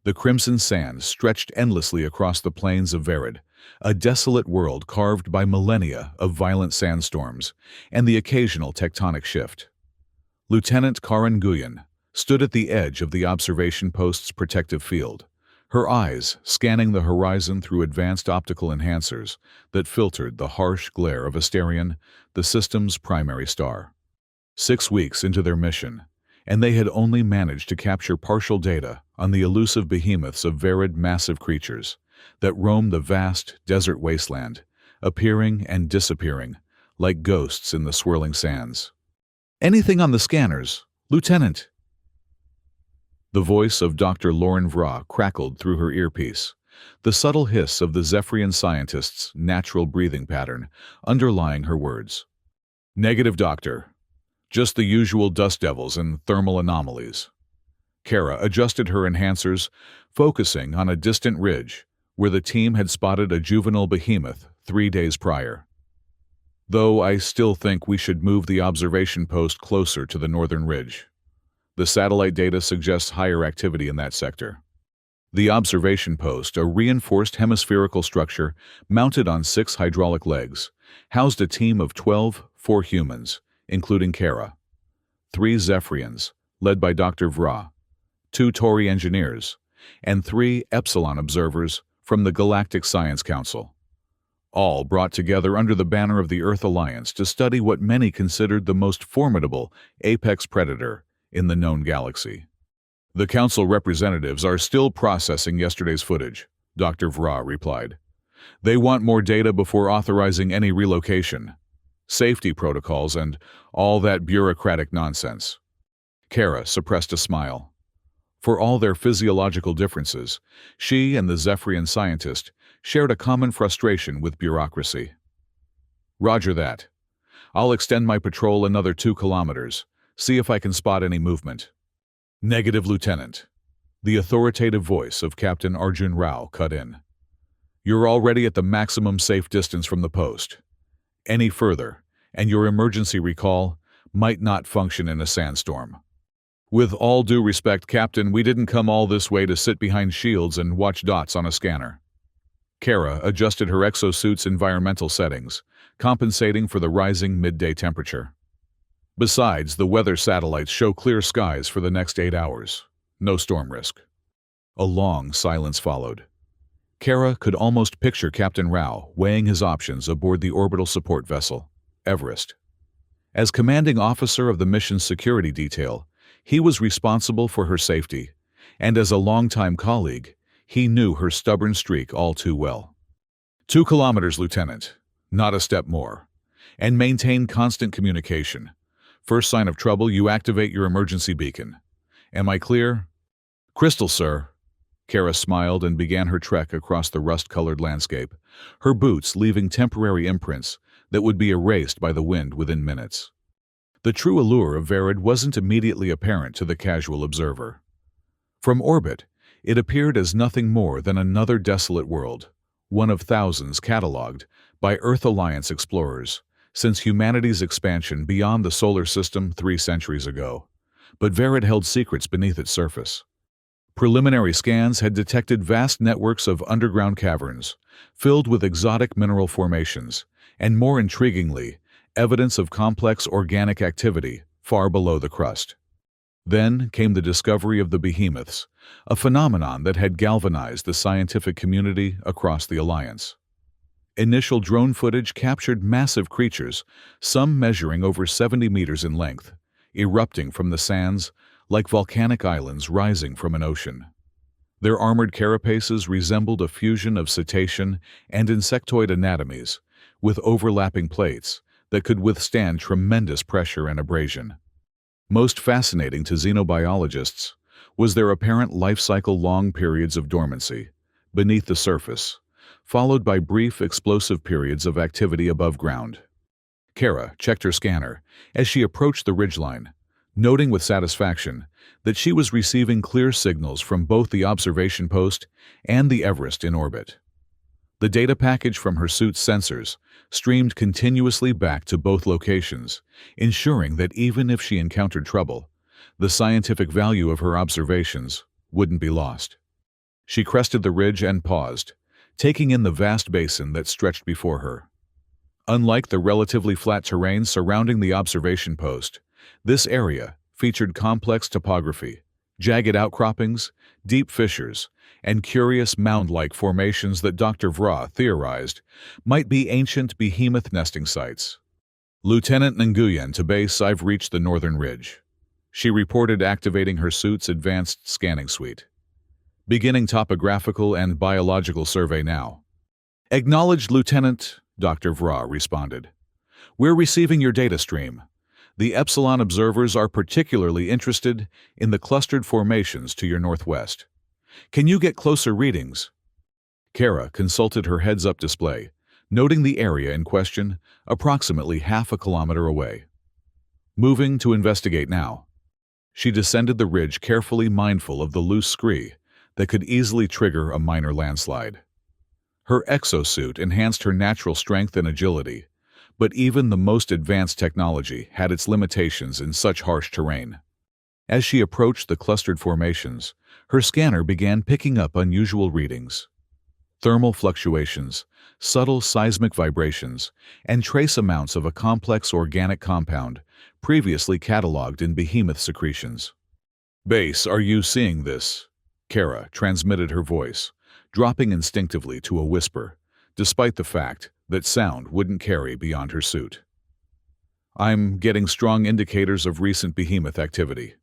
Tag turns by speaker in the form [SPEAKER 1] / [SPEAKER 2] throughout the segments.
[SPEAKER 1] The crimson sand stretched endlessly across the plains of Verid, a desolate world carved by millennia of violent sandstorms and the occasional tectonic shift. Lieutenant Karen Guyen stood at the edge of the observation post's protective field, her eyes scanning the horizon through advanced optical enhancers that filtered the harsh glare of Asterion, the system's primary star. 6 weeks into their mission, and they had only managed to capture partial data on the elusive behemoths of Verid, massive creatures that roam the vast desert wasteland, appearing and disappearing like ghosts in the swirling sands. "Anything on the scanners, Lieutenant?" The voice of Dr. Lauren Vra crackled through her earpiece, the subtle hiss of the Zephyrian scientist's natural breathing pattern underlying her words. "Negative, Doctor. Just the usual dust devils and thermal anomalies." Kara adjusted her enhancers, focusing on a distant ridge where the team had spotted a juvenile behemoth 3 days prior. "Though I still think we should move the observation post closer to the northern ridge. The satellite data suggests higher activity in that sector." The observation post, a reinforced hemispherical structure mounted on 6 hydraulic legs, housed a team of 4 humans, including Kara, 3 Zephyrians, led by Dr. Vra, 2 Tauri engineers, and 3 Epsilon observers from the Galactic Science Council, all brought together under the banner of the Earth Alliance to study what many considered the most formidable apex predator in the known galaxy. "The Council representatives are still processing yesterday's footage," Dr. Vra replied. "They want more data before authorizing any relocation, safety protocols, and all that bureaucratic nonsense." Kara suppressed a smile. For all their physiological differences, she and the Zephyrian scientist shared a common frustration with bureaucracy. "Roger that. I'll extend my patrol another 2 kilometers, see if I can spot any movement." "Negative, Lieutenant." The authoritative voice of Captain Arjun Rao cut in. "You're already at the maximum safe distance from the post. Any further, and your emergency recall might not function in a sandstorm." "With all due respect, Captain, we didn't come all this way to sit behind shields and watch dots on a scanner." Kara adjusted her exosuit's environmental settings, compensating for the rising midday temperature. "Besides, the weather satellites show clear skies for the next 8 hours. No storm risk." A long silence followed. Kara could almost picture Captain Rao weighing his options aboard the orbital support vessel, Everest. As commanding officer of the mission's security detail, he was responsible for her safety, and as a longtime colleague, he knew her stubborn streak all too well. 2 kilometers, Lieutenant, not a step more. And maintain constant communication. First sign of trouble, you activate your emergency beacon. Am I clear?" "Crystal, sir." Kara smiled and began her trek across the rust-colored landscape, her boots leaving temporary imprints that would be erased by the wind within minutes. The true allure of Verid wasn't immediately apparent to the casual observer. From orbit, it appeared as nothing more than another desolate world, one of thousands catalogued by Earth Alliance explorers since humanity's expansion beyond the solar system 3 centuries ago. But Verid held secrets beneath its surface. Preliminary scans had detected vast networks of underground caverns, filled with exotic mineral formations, and more intriguingly, evidence of complex organic activity far below the crust. Then came the discovery of the behemoths, a phenomenon that had galvanized the scientific community across the Alliance. Initial drone footage captured massive creatures, some measuring over 70 meters in length, erupting from the sands like volcanic islands rising from an ocean. Their armored carapaces resembled a fusion of cetacean and insectoid anatomies, with overlapping plates that could withstand tremendous pressure and abrasion. Most fascinating to xenobiologists was their apparent life cycle long periods of dormancy beneath the surface, followed by brief explosive periods of activity above ground. Kara checked her scanner as she approached the ridgeline, noting with satisfaction that she was receiving clear signals from both the observation post and the Everest in orbit. The data package from her suit's sensors streamed continuously back to both locations, ensuring that even if she encountered trouble, the scientific value of her observations wouldn't be lost. She crested the ridge and paused, taking in the vast basin that stretched before her. Unlike the relatively flat terrain surrounding the observation post, this area featured complex topography, jagged outcroppings, deep fissures, and curious mound-like formations that Dr. Vra theorized might be ancient behemoth nesting sites. Lieutenant Nguyen to base. I've reached the northern ridge. She reported, activating her suit's advanced scanning suite. Beginning topographical and biological survey now. Acknowledged, Lieutenant, Dr. Vra responded. We're receiving your data stream. The Epsilon observers are particularly interested in the clustered formations to your northwest. Can you get closer readings? Kara consulted her heads-up display, noting the area in question, approximately half a kilometer away. Moving to investigate now. She descended the ridge, carefully mindful of the loose scree that could easily trigger a minor landslide. Her exosuit enhanced her natural strength and agility, but even the most advanced technology had its limitations in such harsh terrain. As she approached the clustered formations, her scanner began picking up unusual readings. Thermal fluctuations, subtle seismic vibrations, and trace amounts of a complex organic compound previously cataloged in behemoth secretions. Base, are you seeing this? Kara transmitted her voice, dropping instinctively to a whisper, despite the fact that sound wouldn't carry beyond her suit. I'm getting strong indicators of recent behemoth activity.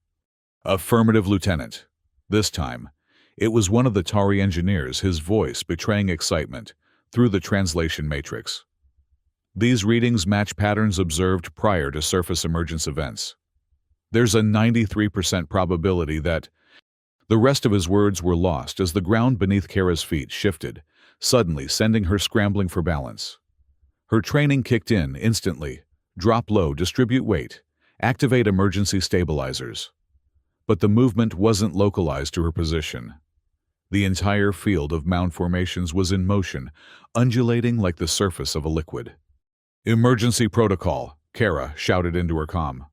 [SPEAKER 1] Affirmative, Lieutenant. This time, it was one of the Tari engineers, his voice betraying excitement through the translation matrix. These readings match patterns observed prior to surface emergence events. There's a 93% probability that... The rest of his words were lost as the ground beneath Kara's feet shifted, suddenly sending her scrambling for balance. Her training kicked in instantly. Drop low, distribute weight, activate emergency stabilizers. But the movement wasn't localized to her position. The entire field of mound formations was in motion, undulating like the surface of a liquid. Emergency protocol, Kara shouted into her comm.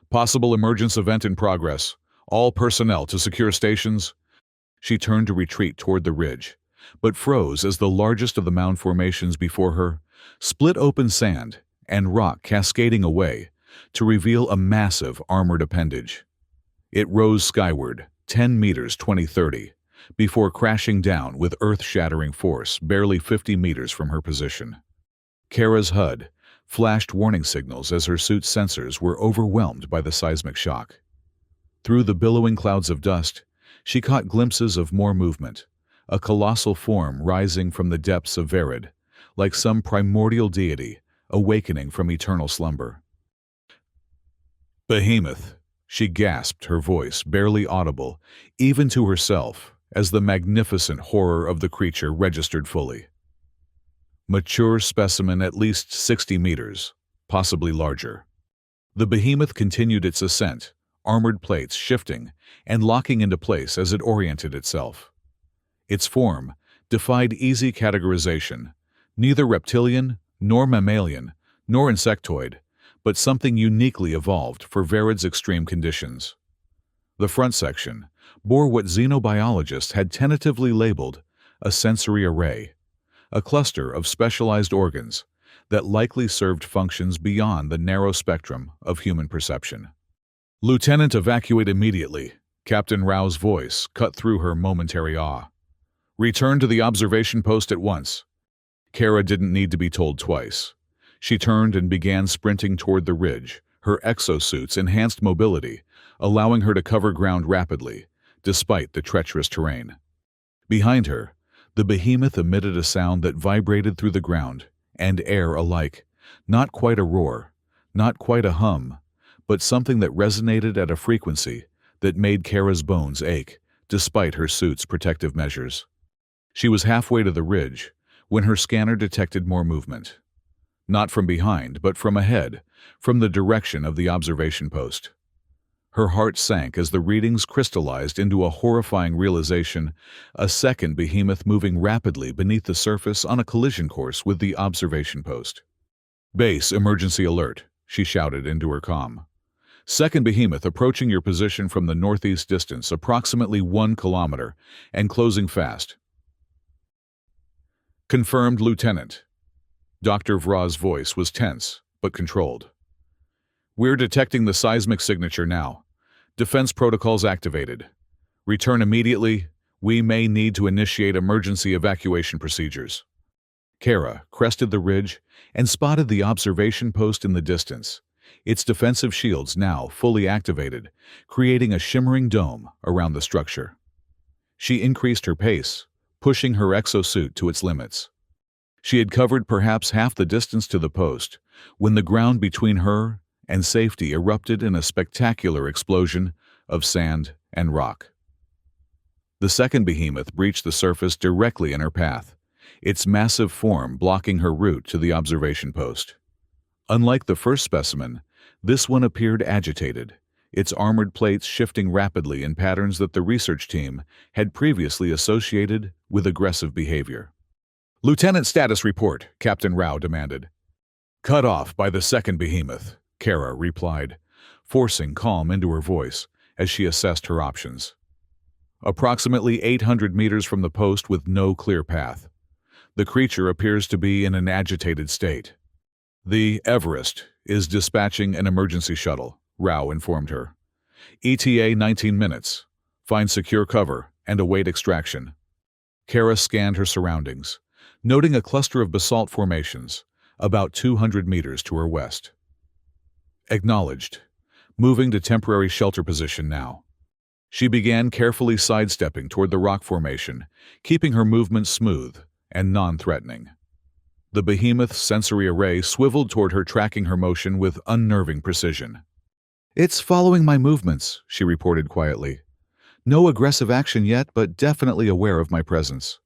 [SPEAKER 1] Possible emergence event in progress. All personnel to secure stations. She turned to retreat toward the ridge, but froze as the largest of the mound formations before her split open, sand and rock cascading away to reveal a massive armored appendage. It rose skyward, 10 meters 20-30, before crashing down with earth-shattering force barely 50 meters from her position. Kara's HUD flashed warning signals as her suit's sensors were overwhelmed by the seismic shock. Through the billowing clouds of dust, she caught glimpses of more movement, a colossal form rising from the depths of Verid, like some primordial deity awakening from eternal slumber. Behemoth, she gasped, her voice barely audible, even to herself, as the magnificent horror of the creature registered fully. Mature specimen at least 60 meters, possibly larger. The behemoth continued its ascent, armored plates shifting and locking into place as it oriented itself. Its form defied easy categorization, neither reptilian, nor mammalian, nor insectoid, but something uniquely evolved for Verid's extreme conditions. The front section bore what xenobiologists had tentatively labeled a sensory array, a cluster of specialized organs that likely served functions beyond the narrow spectrum of human perception. Lieutenant, evacuate immediately, Captain Rao's voice cut through her momentary awe. Return to the observation post at once. Kara didn't need to be told twice. She turned and began sprinting toward the ridge, her exosuit's enhanced mobility, allowing her to cover ground rapidly, despite the treacherous terrain. Behind her, the behemoth emitted a sound that vibrated through the ground and air alike, not quite a roar, not quite a hum, but something that resonated at a frequency that made Kara's bones ache, despite her suit's protective measures. She was halfway to the ridge when her scanner detected more movement. Not from behind, but from ahead, from the direction of the observation post. Her heart sank as the readings crystallized into a horrifying realization, a second behemoth moving rapidly beneath the surface on a collision course with the observation post. Base, emergency alert, she shouted into her comm. Second Behemoth approaching your position from the northeast distance, approximately 1 kilometer, and closing fast. Confirmed, Lieutenant. Dr. Vraz's voice was tense, but controlled. We're detecting the seismic signature now. Defense protocols activated. Return immediately. We may need to initiate emergency evacuation procedures. Kara crested the ridge and spotted the observation post in the distance, its defensive shields now fully activated, creating a shimmering dome around the structure. She increased her pace, pushing her exosuit to its limits. She had covered perhaps half the distance to the post when the ground between her and safety erupted in a spectacular explosion of sand and rock. The second Behemoth breached the surface directly in her path, its massive form blocking her route to the observation post. Unlike the first specimen, this one appeared agitated, its armored plates shifting rapidly in patterns that the research team had previously associated with aggressive behavior. "Lieutenant status report," Captain Rao demanded. "Cut off by the second Behemoth," Kara replied, forcing calm into her voice as she assessed her options. Approximately 800 meters from the post with no clear path. The creature appears to be in an agitated state. "The Everest is dispatching an emergency shuttle," Rao informed her. "ETA 19 minutes. Find secure cover and await extraction." Kara scanned her surroundings, noting a cluster of basalt formations, about 200 meters to her west. Acknowledged. Moving to temporary shelter position now. She began carefully sidestepping toward the rock formation, keeping her movement smooth and non-threatening. The Behemoth's sensory array swiveled toward her, tracking her motion with unnerving precision. "It's following my movements," she reported quietly. "No aggressive action yet, but definitely aware of my presence."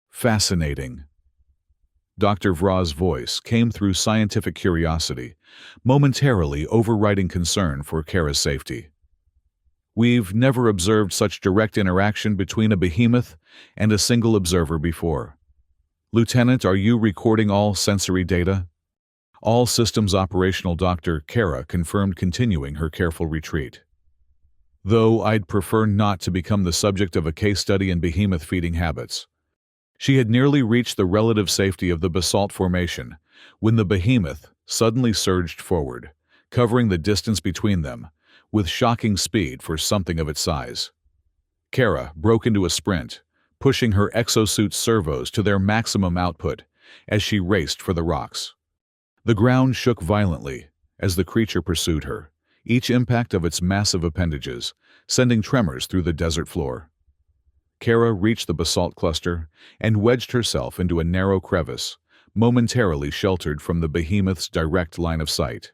[SPEAKER 1] "Fascinating." Dr. Vraz's voice came through scientific curiosity, momentarily overriding concern for Kara's safety. "We've never observed such direct interaction between a Behemoth and a single observer before. Lieutenant, are you recording all sensory data?" "All systems operational," Dr. Kara confirmed, continuing her careful retreat. "Though I'd prefer not to become the subject of a case study in Behemoth feeding habits." She had nearly reached the relative safety of the basalt formation when the Behemoth suddenly surged forward, covering the distance between them with shocking speed for something of its size. Kara broke into a sprint, pushing her exosuit servos to their maximum output as she raced for the rocks. The ground shook violently as the creature pursued her, each impact of its massive appendages sending tremors through the desert floor. Kara reached the basalt cluster and wedged herself into a narrow crevice, momentarily sheltered from the Behemoth's direct line of sight.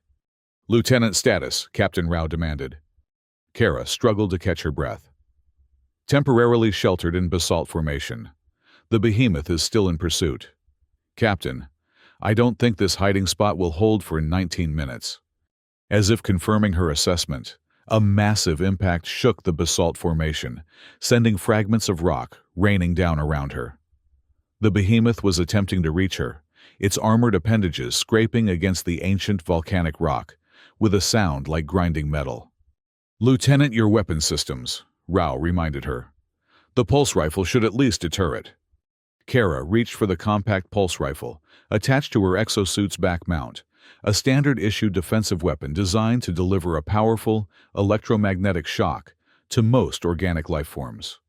[SPEAKER 1] "Lieutenant status," Captain Rao demanded. Kara struggled to catch her breath. "Temporarily sheltered in basalt formation. The Behemoth is still in pursuit. Captain, I don't think this hiding spot will hold for 19 minutes. As if confirming her assessment, a massive impact shook the basalt formation, sending fragments of rock raining down around her. The Behemoth was attempting to reach her, its armored appendages scraping against the ancient volcanic rock, with a sound like grinding metal. "Lieutenant, your weapon systems," Rao reminded her. "The pulse rifle should at least deter it." Kara reached for the compact pulse rifle, attached to her exosuit's back mount, a standard-issue defensive weapon designed to deliver a powerful electromagnetic shock to most organic life forms.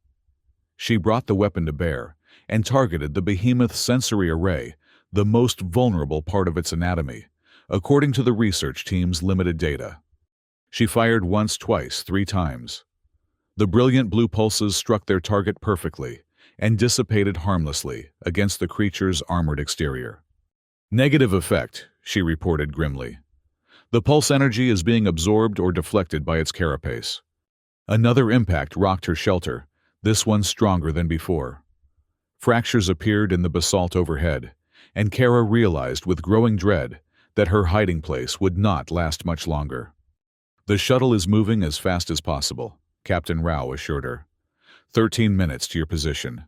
[SPEAKER 1] She brought the weapon to bear and targeted the Behemoth's sensory array, the most vulnerable part of its anatomy, according to the research team's limited data. She fired once, twice, 3 times. The brilliant blue pulses struck their target perfectly and dissipated harmlessly against the creature's armored exterior. "Negative effect," she reported grimly. "The pulse energy is being absorbed or deflected by its carapace." Another impact rocked her shelter, this one stronger than before. Fractures appeared in the basalt overhead, and Kara realized with growing dread that her hiding place would not last much longer. "The shuttle is moving as fast as possible," Captain Rao assured her. 13 minutes to your position."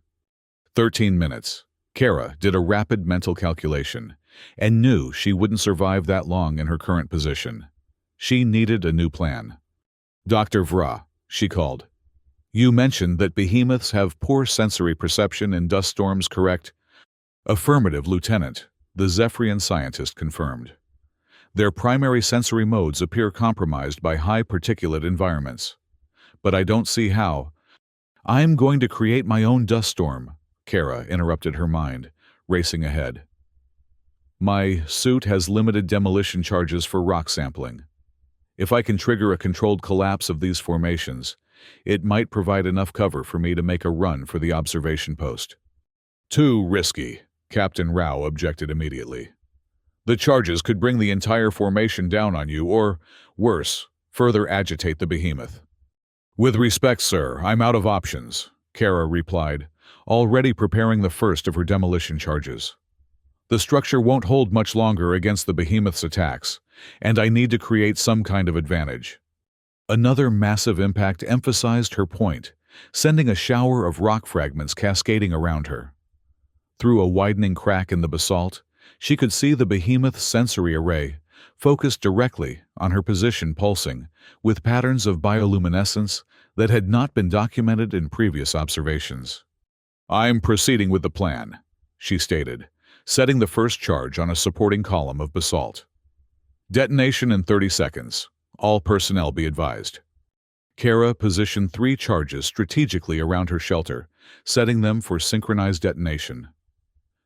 [SPEAKER 1] 13 minutes. Kara did a rapid mental calculation and knew she wouldn't survive that long in her current position. She needed a new plan. "Dr. Vra," she called. "You mentioned that behemoths have poor sensory perception in dust storms, correct?" "Affirmative, Lieutenant," the Zephyrian scientist confirmed. "Their primary sensory modes appear compromised by high particulate environments. But I don't see how." "I'm going to create my own dust storm," Kara interrupted her mind, racing ahead. "My suit has limited demolition charges for rock sampling. If I can trigger a controlled collapse of these formations, it might provide enough cover for me to make a run for the observation post." "Too risky," Captain Rao objected immediately. "The charges could bring the entire formation down on you, or, worse, further agitate the behemoth." "With respect, sir, I'm out of options," Kara replied, already preparing the first of her demolition charges. "The structure won't hold much longer against the behemoth's attacks, and I need to create some kind of advantage." Another massive impact emphasized her point, sending a shower of rock fragments cascading around her. Through a widening crack in the basalt, she could see the behemoth's sensory array, focused directly on her position pulsing, with patterns of bioluminescence that had not been documented in previous observations. "I'm proceeding with the plan," she stated, setting the first charge on a supporting column of basalt. "Detonation in 30 seconds. All personnel be advised." Kara positioned 3 charges strategically around her shelter, setting them for synchronized detonation.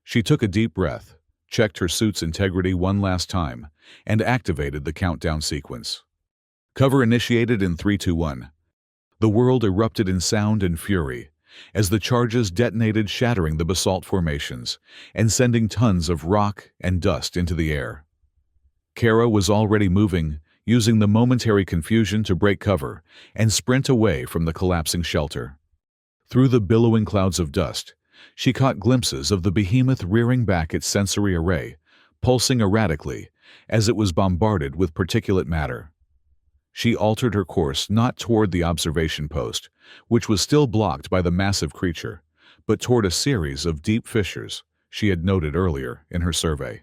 [SPEAKER 1] She took a deep breath, checked her suit's integrity one last time, and activated the countdown sequence. Cover initiated in 3, 2, 1. The world erupted in sound and fury as the charges detonated, shattering the basalt formations and sending tons of rock and dust into the air. Kara was already moving, using the momentary confusion to break cover and sprint away from the collapsing shelter. Through the billowing clouds of dust, she caught glimpses of the behemoth rearing back its sensory array, pulsing erratically as it was bombarded with particulate matter. She altered her course not toward the observation post, which was still blocked by the massive creature, but toward a series of deep fissures she had noted earlier in her survey.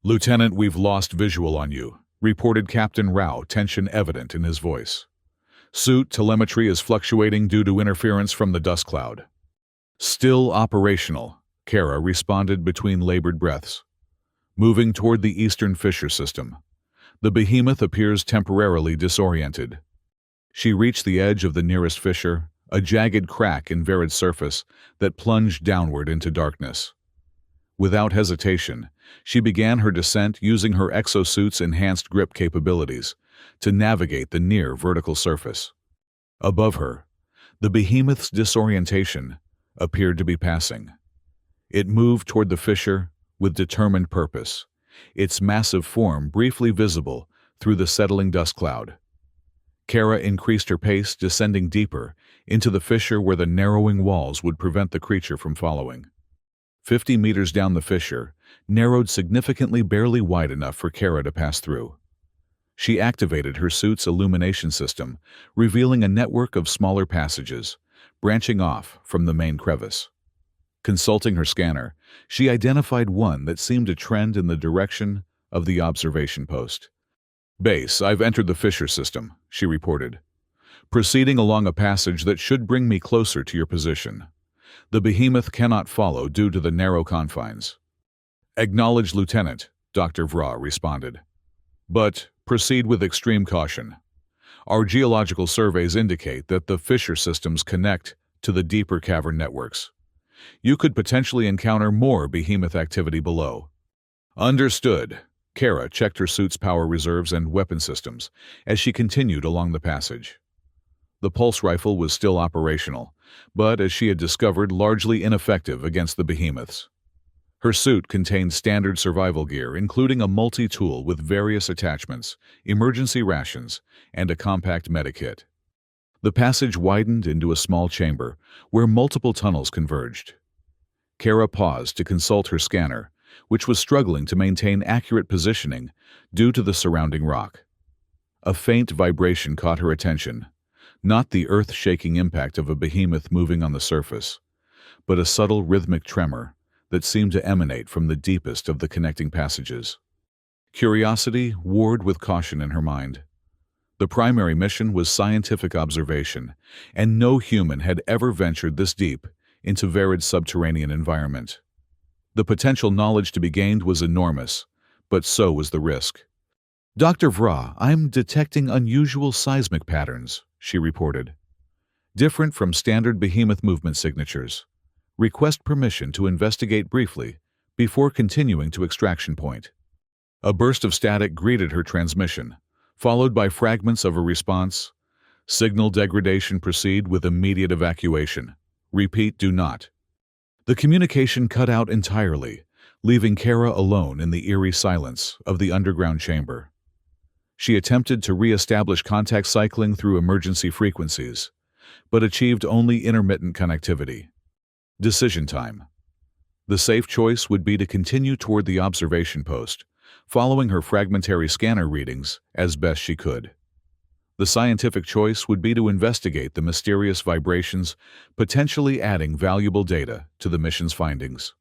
[SPEAKER 1] "Lieutenant, we've lost visual on you," reported Captain Rao, tension evident in his voice. "Suit telemetry is fluctuating due to interference from the dust cloud." "Still operational," Kara responded between labored breaths. "Moving toward the eastern fissure system. The behemoth appears temporarily disoriented." She reached the edge of the nearest fissure, a jagged crack in Verid's surface that plunged downward into darkness. Without hesitation, she began her descent using her exosuit's enhanced grip capabilities to navigate the near vertical surface. Above her, the behemoth's disorientation appeared to be passing. It moved toward the fissure with determined purpose, its massive form briefly visible through the settling dust cloud. Kara increased her pace, descending deeper into the fissure where the narrowing walls would prevent the creature from following. 50 meters down the fissure, narrowed significantly, barely wide enough for Kara to pass through. She activated her suit's illumination system, revealing a network of smaller passages, branching off from the main crevice. Consulting her scanner, she identified one that seemed to trend in the direction of the observation post. "Base, I've entered the fissure system," she reported. "Proceeding along a passage that should bring me closer to your position. The behemoth cannot follow due to the narrow confines." "Acknowledged, Lieutenant," Dr. Vra responded. "But proceed with extreme caution. Our geological surveys indicate that the fissure systems connect to the deeper cavern networks. You could potentially encounter more behemoth activity below." "Understood." Kara checked her suit's power reserves and weapon systems as she continued along the passage. The pulse rifle was still operational, but as she had discovered, largely ineffective against the behemoths. Her suit contained standard survival gear, including a multi-tool with various attachments, emergency rations, and a compact medikit. The passage widened into a small chamber where multiple tunnels converged. Kara paused to consult her scanner, which was struggling to maintain accurate positioning due to the surrounding rock. A faint vibration caught her attention, not the earth-shaking impact of a behemoth moving on the surface, but a subtle rhythmic tremor that seemed to emanate from the deepest of the connecting passages. Curiosity warred with caution in her mind. The primary mission was scientific observation, and no human had ever ventured this deep into Verid's subterranean environment. The potential knowledge to be gained was enormous, but so was the risk. "Dr. Vra, I'm detecting unusual seismic patterns," she reported. "Different from standard Behemoth movement signatures. Request permission to investigate briefly before continuing to extraction point." A burst of static greeted her transmission, followed by fragments of a response. "Signal degradation, proceed with immediate evacuation. Repeat, do not." The communication cut out entirely, leaving Kara alone in the eerie silence of the underground chamber. She attempted to re-establish contact cycling through emergency frequencies, but achieved only intermittent connectivity. Decision time. The safe choice would be to continue toward the observation post, following her fragmentary scanner readings as best she could. The scientific choice would be to investigate the mysterious vibrations, potentially adding valuable data to the mission's findings.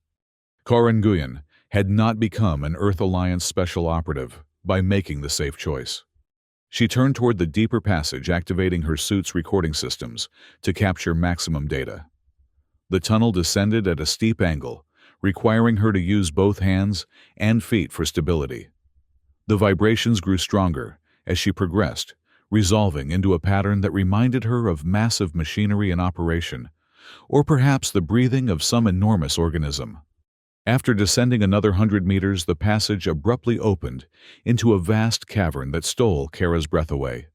[SPEAKER 1] Kara Nguyen had not become an Earth Alliance special operative by making the safe choice. She turned toward the deeper passage, activating her suit's recording systems to capture maximum data. The tunnel descended at a steep angle, requiring her to use both hands and feet for stability. The vibrations grew stronger as she progressed, resolving into a pattern that reminded her of massive machinery in operation, or perhaps the breathing of some enormous organism. After descending another 100 meters, the passage abruptly opened into a vast cavern that stole Kara's breath away.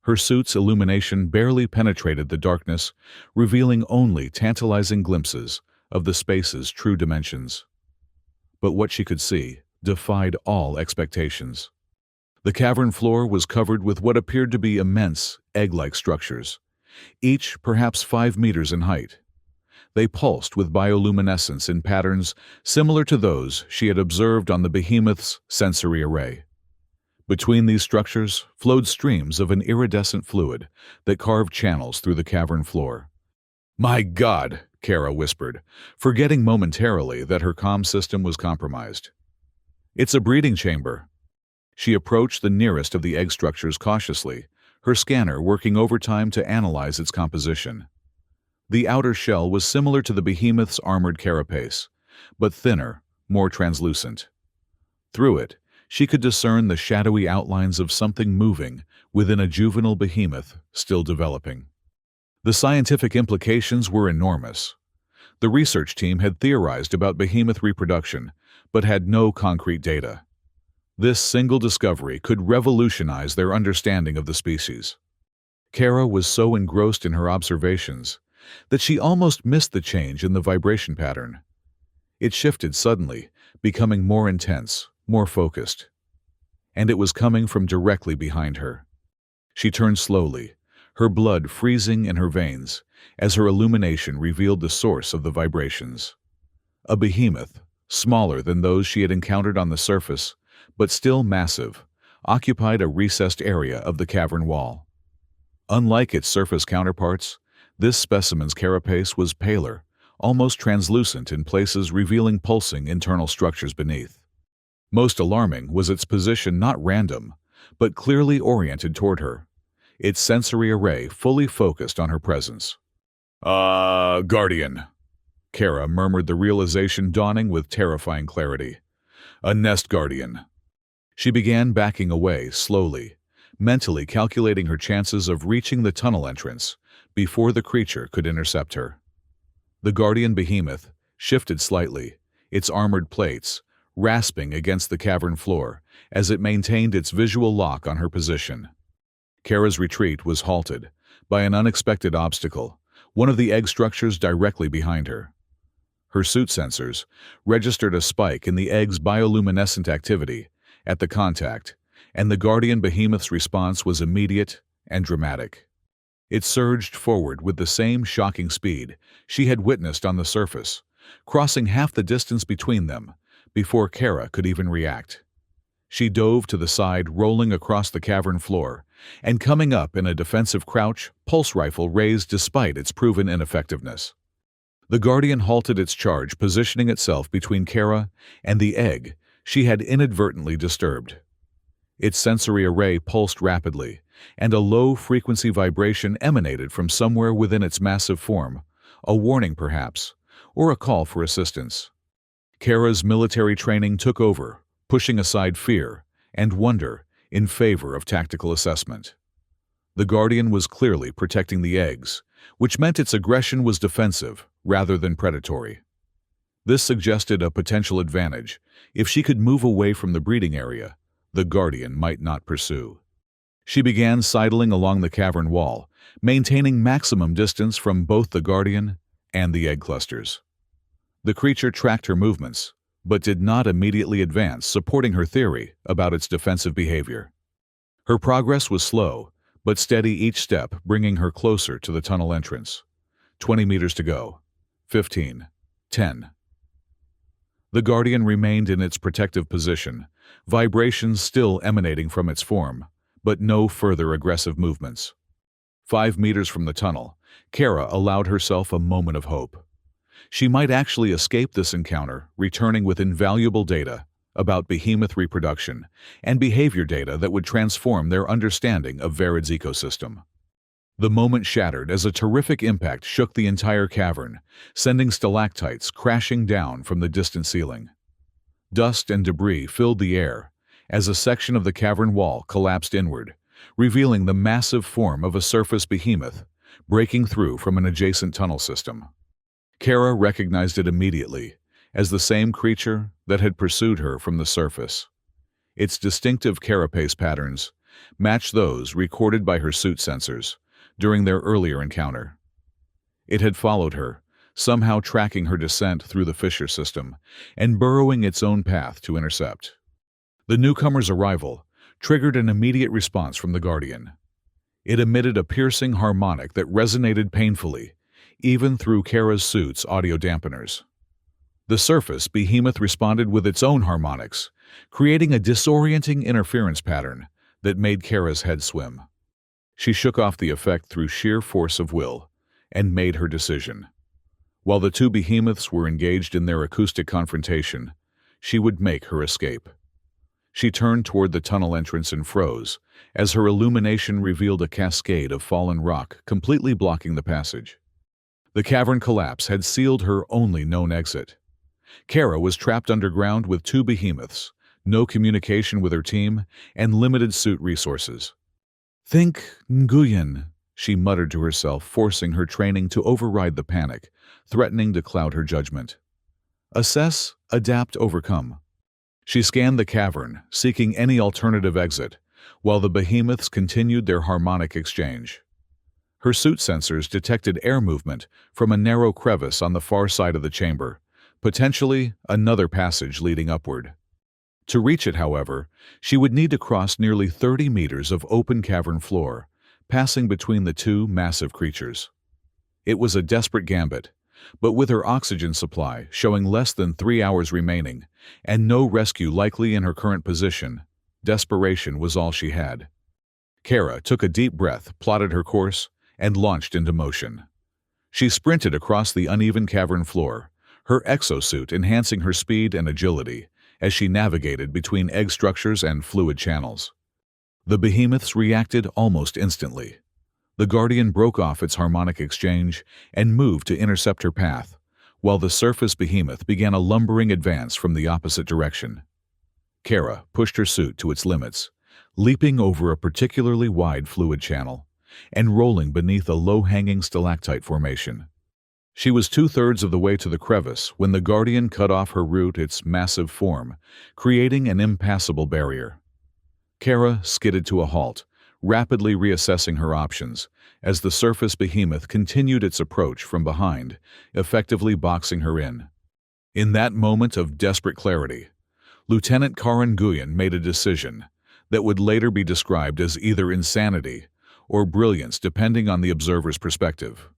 [SPEAKER 1] Her suit's illumination barely penetrated the darkness, revealing only tantalizing glimpses of the space's true dimensions. But what she could see defied all expectations. The cavern floor was covered with what appeared to be immense, egg-like structures, each perhaps 5 meters in height. They pulsed with bioluminescence in patterns similar to those she had observed on the Behemoth's sensory array. Between these structures flowed streams of an iridescent fluid that carved channels through the cavern floor. "My God," Kara whispered, forgetting momentarily that her comm system was compromised. "It's a breeding chamber." She approached the nearest of the egg structures cautiously, her scanner working overtime to analyze its composition. The outer shell was similar to the Behemoth's armored carapace, but thinner, more translucent. Through it, she could discern the shadowy outlines of something moving within a juvenile behemoth still developing. The scientific implications were enormous. The research team had theorized about behemoth reproduction, but had no concrete data. This single discovery could revolutionize their understanding of the species. Kara was so engrossed in her observations that she almost missed the change in the vibration pattern. It shifted suddenly, becoming more intense, more focused. And it was coming from directly behind her. She turned slowly, her blood freezing in her veins as her illumination revealed the source of the vibrations. A behemoth, smaller than those she had encountered on the surface, but still massive, occupied a recessed area of the cavern wall. Unlike its surface counterparts, this specimen's carapace was paler, almost translucent in places, revealing pulsing internal structures beneath. Most alarming was its position, not random, but clearly oriented toward her, its sensory array fully focused on her presence. Guardian," Kara murmured, the realization dawning with terrifying clarity. "A nest guardian." She began backing away slowly, mentally calculating her chances of reaching the tunnel entrance before the creature could intercept her. The guardian behemoth shifted slightly, its armored plates rasping against the cavern floor as it maintained its visual lock on her position. Kara's retreat was halted by an unexpected obstacle, one of the egg structures directly behind her. Her suit sensors registered a spike in the egg's bioluminescent activity at the contact, and the guardian behemoth's response was immediate and dramatic. It surged forward with the same shocking speed she had witnessed on the surface, crossing half the distance between them before Kara could even react. She dove to the side, rolling across the cavern floor, and coming up in a defensive crouch, pulse rifle raised despite its proven ineffectiveness. The Guardian halted its charge, positioning itself between Kara and the egg she had inadvertently disturbed. Its sensory array pulsed rapidly, and a low-frequency vibration emanated from somewhere within its massive form, a warning perhaps, or a call for assistance. Kara's military training took over, pushing aside fear and wonder in favor of tactical assessment. The Guardian was clearly protecting the eggs, which meant its aggression was defensive rather than predatory. This suggested a potential advantage. If she could move away from the breeding area, the Guardian might not pursue. She began sidling along the cavern wall, maintaining maximum distance from both the Guardian and the egg clusters. The creature tracked her movements, but did not immediately advance, supporting her theory about its defensive behavior. Her progress was slow, but steady each step, bringing her closer to the tunnel entrance. 20 meters to go. 15. 10. The Guardian remained in its protective position, vibrations still emanating from its form, but no further aggressive movements. 5 meters from the tunnel, Kara allowed herself a moment of hope. She might actually escape this encounter, returning with invaluable data about behemoth reproduction and behavior data that would transform their understanding of Verid's ecosystem. The moment shattered as a terrific impact shook the entire cavern, sending stalactites crashing down from the distant ceiling. Dust and debris filled the air as a section of the cavern wall collapsed inward, revealing the massive form of a surface behemoth breaking through from an adjacent tunnel system. Kara recognized it immediately as the same creature that had pursued her from the surface. Its distinctive carapace patterns matched those recorded by her suit sensors during their earlier encounter. It had followed her, somehow tracking her descent through the fissure system and burrowing its own path to intercept. The newcomer's arrival triggered an immediate response from the Guardian. It emitted a piercing harmonic that resonated painfully, even through Kara's suit's audio dampeners. The surface behemoth responded with its own harmonics, creating a disorienting interference pattern that made Kara's head swim. She shook off the effect through sheer force of will and made her decision. While the two behemoths were engaged in their acoustic confrontation, she would make her escape. She turned toward the tunnel entrance and froze, as her illumination revealed a cascade of fallen rock completely blocking the passage. The cavern collapse had sealed her only known exit. Kara was trapped underground with two behemoths, no communication with her team, and limited suit resources. "Think, Nguyen," she muttered to herself, forcing her training to override the panic, threatening to cloud her judgment. Assess, adapt, overcome. She scanned the cavern, seeking any alternative exit, while the behemoths continued their harmonic exchange. Her suit sensors detected air movement from a narrow crevice on the far side of the chamber, potentially another passage leading upward. To reach it, however, she would need to cross nearly 30 meters of open cavern floor, passing between the two massive creatures. It was a desperate gambit, but with her oxygen supply showing less than 3 hours remaining and no rescue likely in her current position, desperation was all she had. Kara took a deep breath, plotted her course, and launched into motion. She sprinted across the uneven cavern floor, her exosuit enhancing her speed and agility as she navigated between egg structures and fluid channels. The behemoths reacted almost instantly. The Guardian broke off its harmonic exchange and moved to intercept her path, while the surface behemoth began a lumbering advance from the opposite direction. Kara pushed her suit to its limits, leaping over a particularly wide fluid channel and rolling beneath a low-hanging stalactite formation. She was 2/3 of the way to the crevice when the Guardian cut off her route its massive form, creating an impassable barrier. Kara skidded to a halt, rapidly reassessing her options as the surface behemoth continued its approach from behind, effectively boxing her in. In that moment of desperate clarity, Lieutenant Karan Nguyen made a decision that would later be described as either insanity or brilliance depending on the observer's perspective.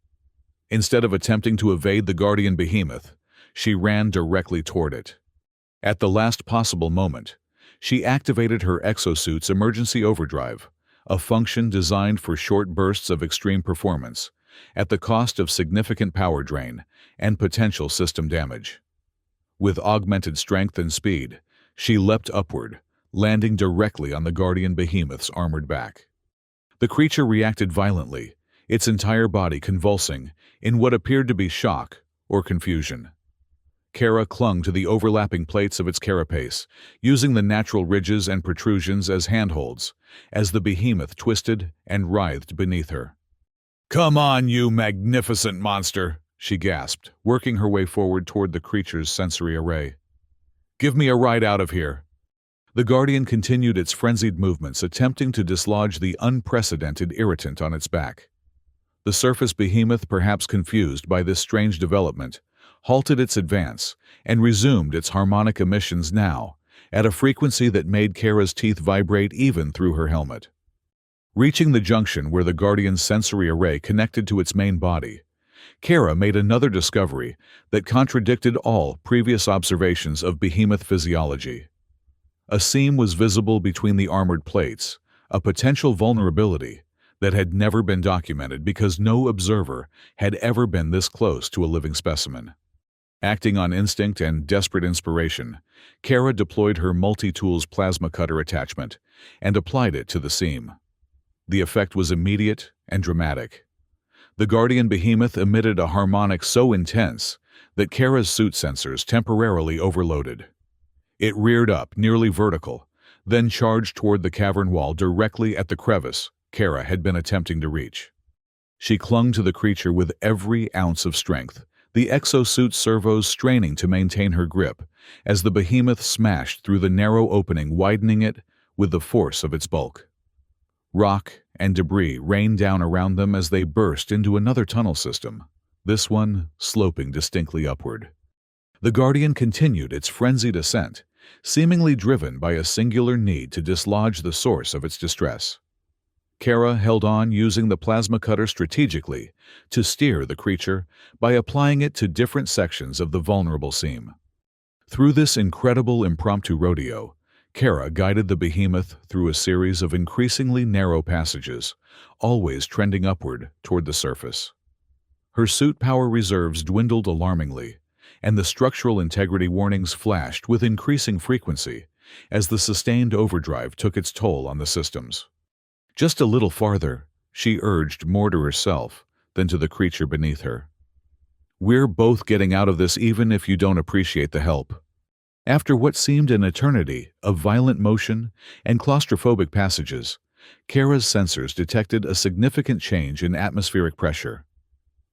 [SPEAKER 1] Instead of attempting to evade the Guardian behemoth, she ran directly toward it. At the last possible moment, she activated her exosuit's emergency overdrive, a function designed for short bursts of extreme performance, at the cost of significant power drain and potential system damage. With augmented strength and speed, she leapt upward, landing directly on the Guardian Behemoth's armored back. The creature reacted violently, its entire body convulsing in what appeared to be shock or confusion. Kara clung to the overlapping plates of its carapace, using the natural ridges and protrusions as handholds, as the behemoth twisted and writhed beneath her. "Come on, you magnificent monster!" she gasped, working her way forward toward the creature's sensory array. "Give me a ride out of here!" The Guardian continued its frenzied movements, attempting to dislodge the unprecedented irritant on its back. The surface behemoth, perhaps confused by this strange development, halted its advance and resumed its harmonic emissions now, at a frequency that made Kara's teeth vibrate even through her helmet. Reaching the junction where the Guardian's sensory array connected to its main body, Kara made another discovery that contradicted all previous observations of behemoth physiology. A seam was visible between the armored plates, a potential vulnerability that had never been documented because no observer had ever been this close to a living specimen. Acting on instinct and desperate inspiration, Kara deployed her multi-tools plasma cutter attachment and applied it to the seam. The effect was immediate and dramatic. The Guardian Behemoth emitted a harmonic so intense that Kara's suit sensors temporarily overloaded. It reared up, nearly vertical, then charged toward the cavern wall directly at the crevice Kara had been attempting to reach. She clung to the creature with every ounce of strength, the exosuit servos straining to maintain her grip, as the behemoth smashed through the narrow opening, widening it with the force of its bulk. Rock and debris rained down around them as they burst into another tunnel system, this one sloping distinctly upward. The Guardian continued its frenzied ascent, seemingly driven by a singular need to dislodge the source of its distress. Kara held on, using the plasma cutter strategically to steer the creature by applying it to different sections of the vulnerable seam. Through this incredible impromptu rodeo, Kara guided the behemoth through a series of increasingly narrow passages, always trending upward toward the surface. Her suit power reserves dwindled alarmingly, and the structural integrity warnings flashed with increasing frequency as the sustained overdrive took its toll on the systems. Just a little farther, she urged more to herself than to the creature beneath her. "We're both getting out of this even if you don't appreciate the help." After what seemed an eternity of violent motion and claustrophobic passages, Kara's sensors detected a significant change in atmospheric pressure.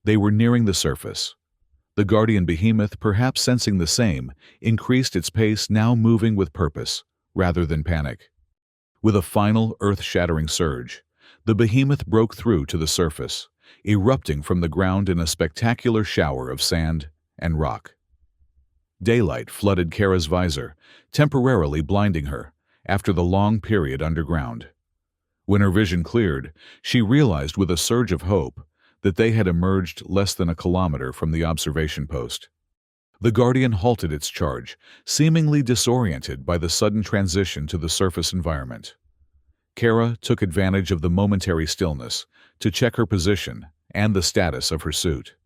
[SPEAKER 1] They were nearing the surface. The Guardian Behemoth, perhaps sensing the same, increased its pace, now moving with purpose rather than panic. With a final earth-shattering surge, the behemoth broke through to the surface, erupting from the ground in a spectacular shower of sand and rock. Daylight flooded Kara's visor, temporarily blinding her after the long period underground. When her vision cleared, she realized with a surge of hope that they had emerged less than a kilometer from the observation post. The Guardian halted its charge, seemingly disoriented by the sudden transition to the surface environment. Kara took advantage of the momentary stillness to check her position and the status of her suit.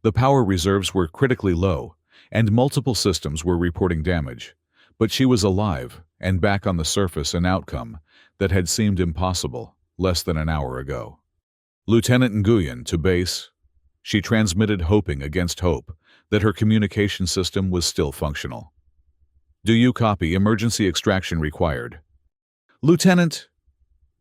[SPEAKER 1] The power reserves were critically low, and multiple systems were reporting damage, but she was alive and back on the surface, an outcome that had seemed impossible less than an hour ago. "Lieutenant Nguyen, to base," she transmitted, hoping against hope that her communication system was still functional. "Do you copy? Emergency extraction required." "Lieutenant!"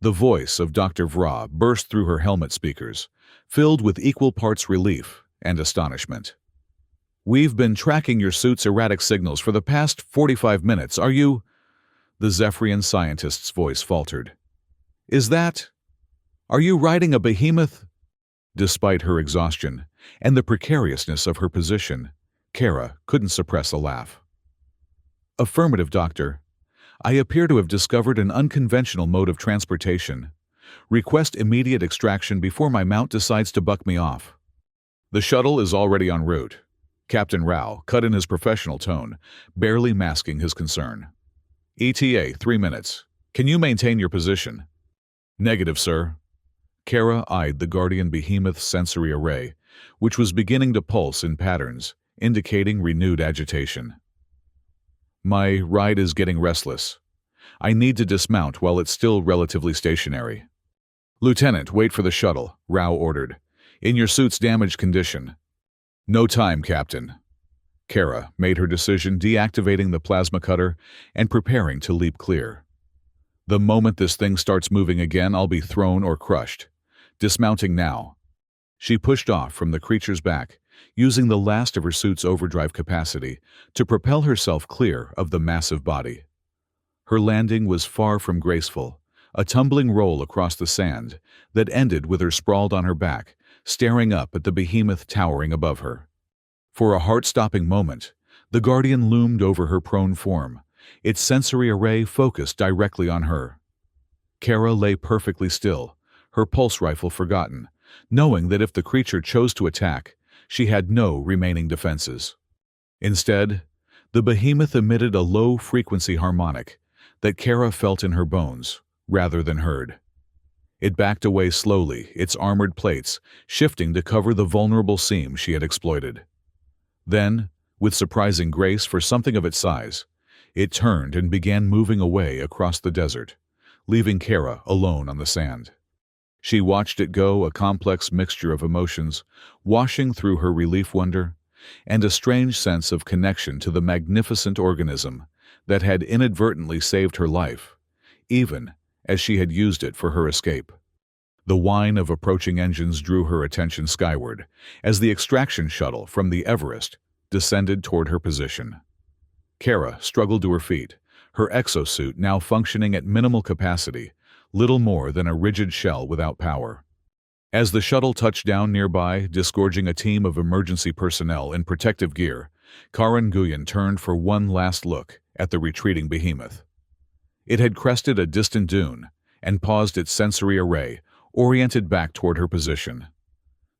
[SPEAKER 1] The voice of Dr. Vra burst through her helmet speakers, filled with equal parts relief and astonishment. "We've been tracking your suit's erratic signals for the past 45 minutes. Are you—" The Zephyrian scientist's voice faltered. Are you riding a behemoth?" Despite her exhaustion and the precariousness of her position, Kara couldn't suppress a laugh. "Affirmative, Doctor. I appear to have discovered an unconventional mode of transportation. Request immediate extraction before my mount decides to buck me off." "The shuttle is already en route," Captain Rao cut in his professional tone, barely masking his concern. "ETA 3 minutes. Can you maintain your position?" "Negative, sir." Kara eyed the Guardian Behemoth's sensory array, which was beginning to pulse in patterns, indicating renewed agitation. "My ride is getting restless. I need to dismount while it's still relatively stationary. Lieutenant, wait for the shuttle, Rao ordered. In your suit's damaged condition. No time, Captain. Kara made her decision, deactivating the plasma cutter and preparing to leap clear. The moment this thing starts moving again, I'll be thrown or crushed. Dismounting now. She pushed off from the creature's back, using the last of her suit's overdrive capacity to propel herself clear of the massive body. Her landing was far from graceful, a tumbling roll across the sand that ended with her sprawled on her back, staring up at the behemoth towering above her. For a heart-stopping moment, the Guardian loomed over her prone form, its sensory array focused directly on her. Kara lay perfectly still, her pulse rifle forgotten, knowing that if the creature chose to attack, she had no remaining defenses. Instead, the behemoth emitted a low-frequency harmonic that Kara felt in her bones, rather than heard. It backed away slowly, its armored plates shifting to cover the vulnerable seam she had exploited. Then, with surprising grace for something of its size, it turned and began moving away across the desert, leaving Kara alone on the sand. She watched it go, a complex mixture of emotions, washing through her relief, wonder, and a strange sense of connection to the magnificent organism that had inadvertently saved her life, even as she had used it for her escape. The whine of approaching engines drew her attention skyward as the extraction shuttle from the Everest descended toward her position. Kara struggled to her feet, her exosuit now functioning at minimal capacity, little more than a rigid shell without power. As the shuttle touched down nearby, disgorging a team of emergency personnel in protective gear, Kara Nguyen turned for one last look at the retreating behemoth. It had crested a distant dune and paused its sensory array, oriented back toward her position.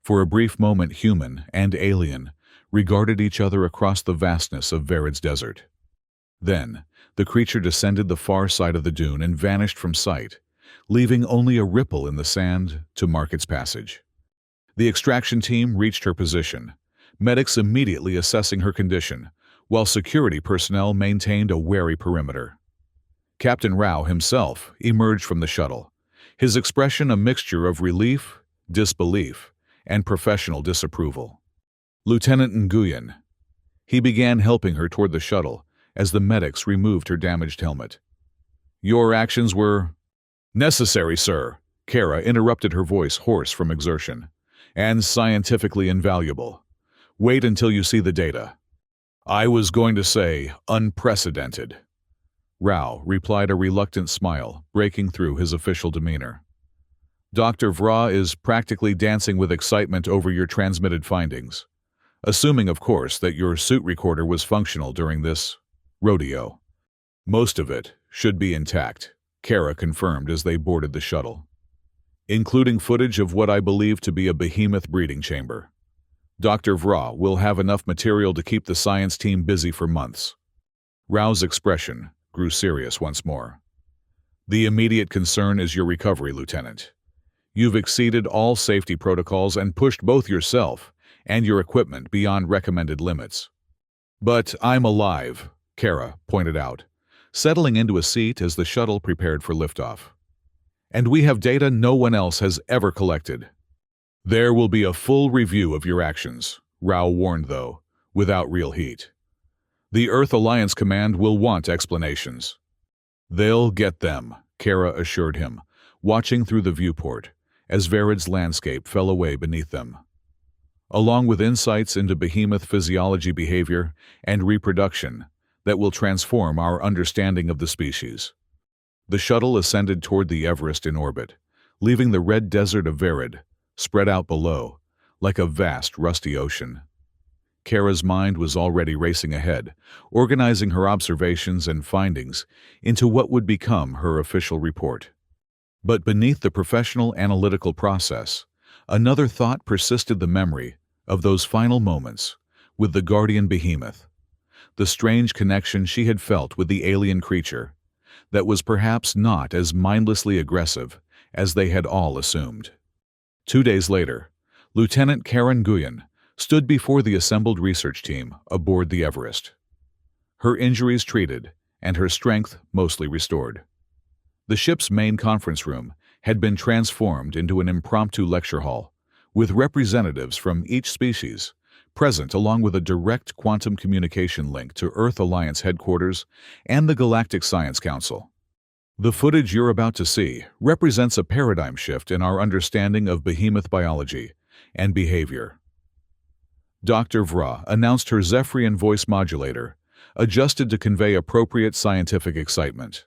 [SPEAKER 1] For a brief moment, human and alien regarded each other across the vastness of Vered's desert. Then, the creature descended the far side of the dune and vanished from sight, leaving only a ripple in the sand to mark its passage. The extraction team reached her position, medics immediately assessing her condition, while security personnel maintained a wary perimeter. Captain Rao himself emerged from the shuttle, his expression a mixture of relief, disbelief, and professional disapproval. Lieutenant Nguyen. He began helping her toward the shuttle as the medics removed her damaged helmet. Your actions were necessary, sir, Kara interrupted, her voice hoarse from exertion, and scientifically invaluable. Wait until you see the data. I was going to say unprecedented. Rao replied, a reluctant smile breaking through his official demeanor. Dr. Vra is practically dancing with excitement over your transmitted findings, assuming, of course, that your suit recorder was functional during this rodeo. Most of it should be intact, Kara confirmed as they boarded the shuttle, including footage of what I believe to be a behemoth breeding chamber. Dr. Vra will have enough material to keep the science team busy for months. Rao's expression grew serious once more. The immediate concern is your recovery, Lieutenant. You've exceeded all safety protocols and pushed both yourself and your equipment beyond recommended limits. But I'm alive, Kara pointed out, settling into a seat as the shuttle prepared for liftoff. And we have data no one else has ever collected. There will be a full review of your actions, Rao warned, though, without real heat. The Earth Alliance Command will want explanations. They'll get them, Kara assured him, watching through the viewport as Vered's landscape fell away beneath them. Along with insights into behemoth physiology, behavior, and reproduction that will transform our understanding of the species. The shuttle ascended toward the Everest in orbit, leaving the red desert of Vered spread out below like a vast rusty ocean. Kara's mind was already racing ahead, organizing her observations and findings into what would become her official report. But beneath the professional analytical process, another thought persisted, the memory of those final moments with the guardian behemoth, the strange connection she had felt with the alien creature that was perhaps not as mindlessly aggressive as they had all assumed. 2 days later, Lieutenant Kara Nguyen stood before the assembled research team aboard the Everest. Her injuries treated and her strength mostly restored. The ship's main conference room had been transformed into an impromptu lecture hall, with representatives from each species present along with a direct quantum communication link to Earth Alliance headquarters and the Galactic Science Council. The footage you're about to see represents a paradigm shift in our understanding of behemoth biology and behavior. Dr. Vra announced her Zephyrian voice modulator, adjusted to convey appropriate scientific excitement.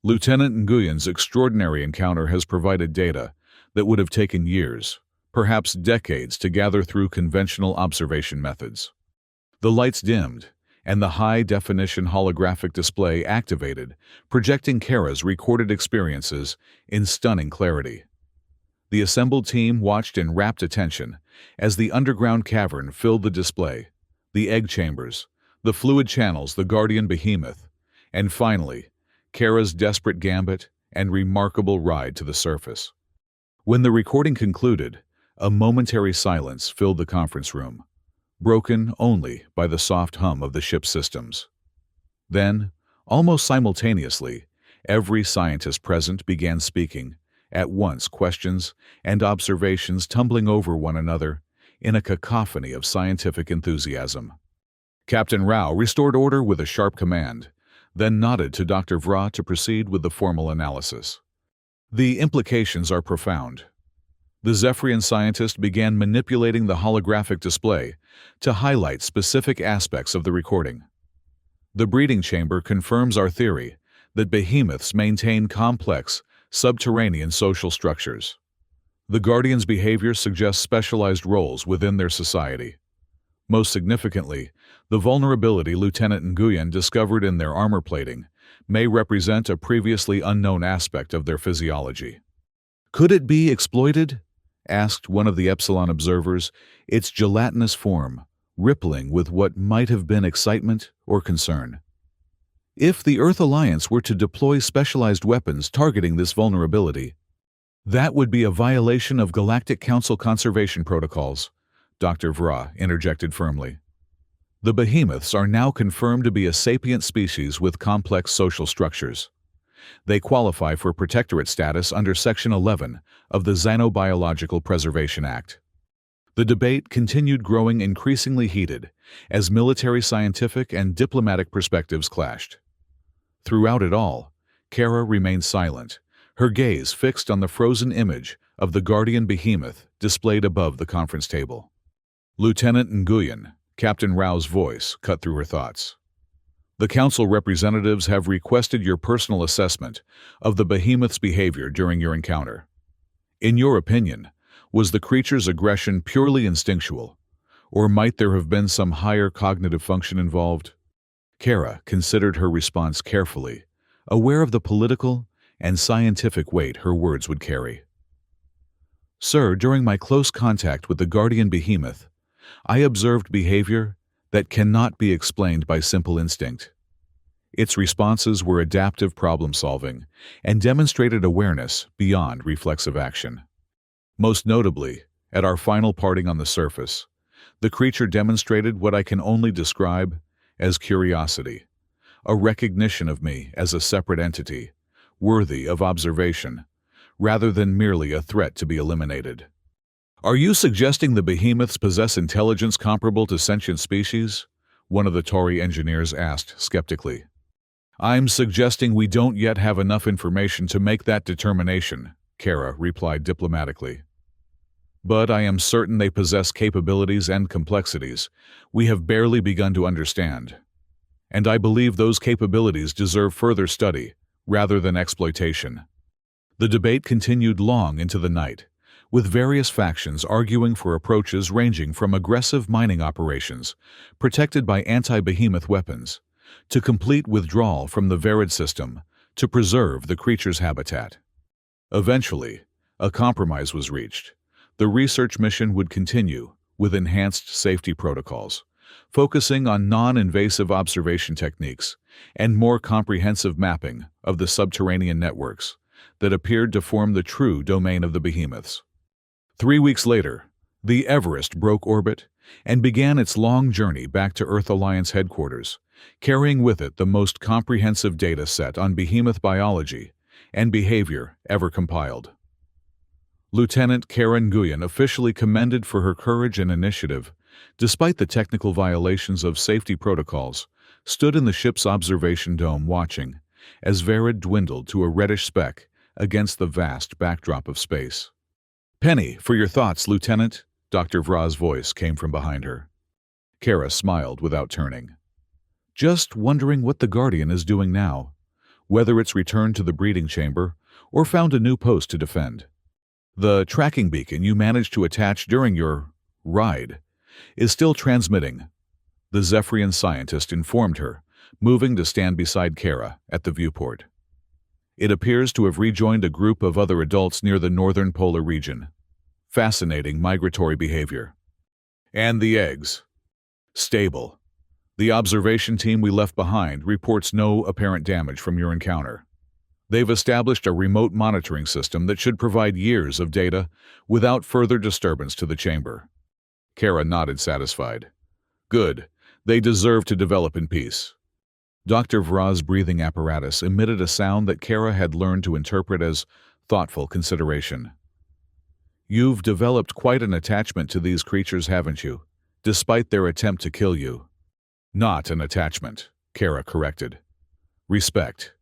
[SPEAKER 1] Lieutenant Nguyen's extraordinary encounter has provided data that would have taken years, perhaps decades, to gather through conventional observation methods. The lights dimmed, and the high-definition holographic display activated, projecting Kara's recorded experiences in stunning clarity. The assembled team watched in rapt attention as the underground cavern filled the display, the egg chambers, the fluid channels, the guardian behemoth, and finally, Kara's desperate gambit and remarkable ride to the surface. When the recording concluded, a momentary silence filled the conference room, broken only by the soft hum of the ship's systems. Then, almost simultaneously, every scientist present began speaking, at once, questions and observations tumbling over one another in a cacophony of scientific enthusiasm. Captain Rao restored order with a sharp command, then nodded to Dr. Vra to proceed with the formal analysis. The implications are profound. The Zephyrian scientist began manipulating the holographic display to highlight specific aspects of the recording. The breeding chamber confirms our theory that behemoths maintain complex, subterranean social structures. The Guardians' behavior suggests specialized roles within their society. Most significantly, the vulnerability Lieutenant Nguyen discovered in their armor plating may represent a previously unknown aspect of their physiology. "Could it be exploited?" asked one of the Epsilon observers, its gelatinous form rippling with what might have been excitement or concern. If the Earth Alliance were to deploy specialized weapons targeting this vulnerability, that would be a violation of Galactic Council conservation protocols, Dr. Vra interjected firmly. The behemoths are now confirmed to be a sapient species with complex social structures. They qualify for protectorate status under Section 11 of the Xenobiological Preservation Act. The debate continued, growing increasingly heated as military, scientific, and diplomatic perspectives clashed. Throughout it all, Kara remained silent, her gaze fixed on the frozen image of the guardian behemoth displayed above the conference table. "Lieutenant Nguyen," Captain Rao's voice cut through her thoughts. "The Council representatives have requested your personal assessment of the behemoth's behavior during your encounter. In your opinion, was the creature's aggression purely instinctual, or might there have been some higher cognitive function involved?" Kara considered her response carefully, aware of the political and scientific weight her words would carry. "Sir, during my close contact with the guardian behemoth, I observed behavior that cannot be explained by simple instinct. Its responses were adaptive problem-solving and demonstrated awareness beyond reflexive action. Most notably, at our final parting on the surface, the creature demonstrated what I can only describe as curiosity, a recognition of me as a separate entity, worthy of observation, rather than merely a threat to be eliminated." "Are you suggesting the behemoths possess intelligence comparable to sentient species?" one of the Tauri engineers asked skeptically. "I'm suggesting we don't yet have enough information to make that determination," Kara replied diplomatically. "But I am certain they possess capabilities and complexities we have barely begun to understand. And I believe those capabilities deserve further study rather than exploitation." The debate continued long into the night, with various factions arguing for approaches ranging from aggressive mining operations, protected by anti-behemoth weapons, to complete withdrawal from the Verid system to preserve the creature's habitat. Eventually, a compromise was reached. The research mission would continue with enhanced safety protocols, focusing on non-invasive observation techniques and more comprehensive mapping of the subterranean networks that appeared to form the true domain of the behemoths. 3 weeks later, the Everest broke orbit and began its long journey back to Earth Alliance headquarters, carrying with it the most comprehensive data set on behemoth biology and behavior ever compiled. Lieutenant Karen Nguyen, officially commended for her courage and initiative, despite the technical violations of safety protocols, stood in the ship's observation dome watching as Verid dwindled to a reddish speck against the vast backdrop of space. "Penny, for your thoughts, Lieutenant," Dr. Vra's voice came from behind her. Kara smiled without turning. "Just wondering what the Guardian is doing now, whether it's returned to the breeding chamber or found a new post to defend. The tracking beacon you managed to attach during your ride is still transmitting," the Zephyrian scientist informed her, moving to stand beside Kara at the viewport. "It appears to have rejoined a group of other adults near the northern polar region. Fascinating migratory behavior. And the eggs? Stable. The observation team we left behind reports no apparent damage from your encounter. They've established a remote monitoring system that should provide years of data without further disturbance to the chamber." Kara nodded, satisfied. "Good. They deserve to develop in peace." Dr. Vra's breathing apparatus emitted a sound that Kara had learned to interpret as thoughtful consideration. "You've developed quite an attachment to these creatures, haven't you, despite their attempt to kill you?" "Not an attachment," Kara corrected. "Respect.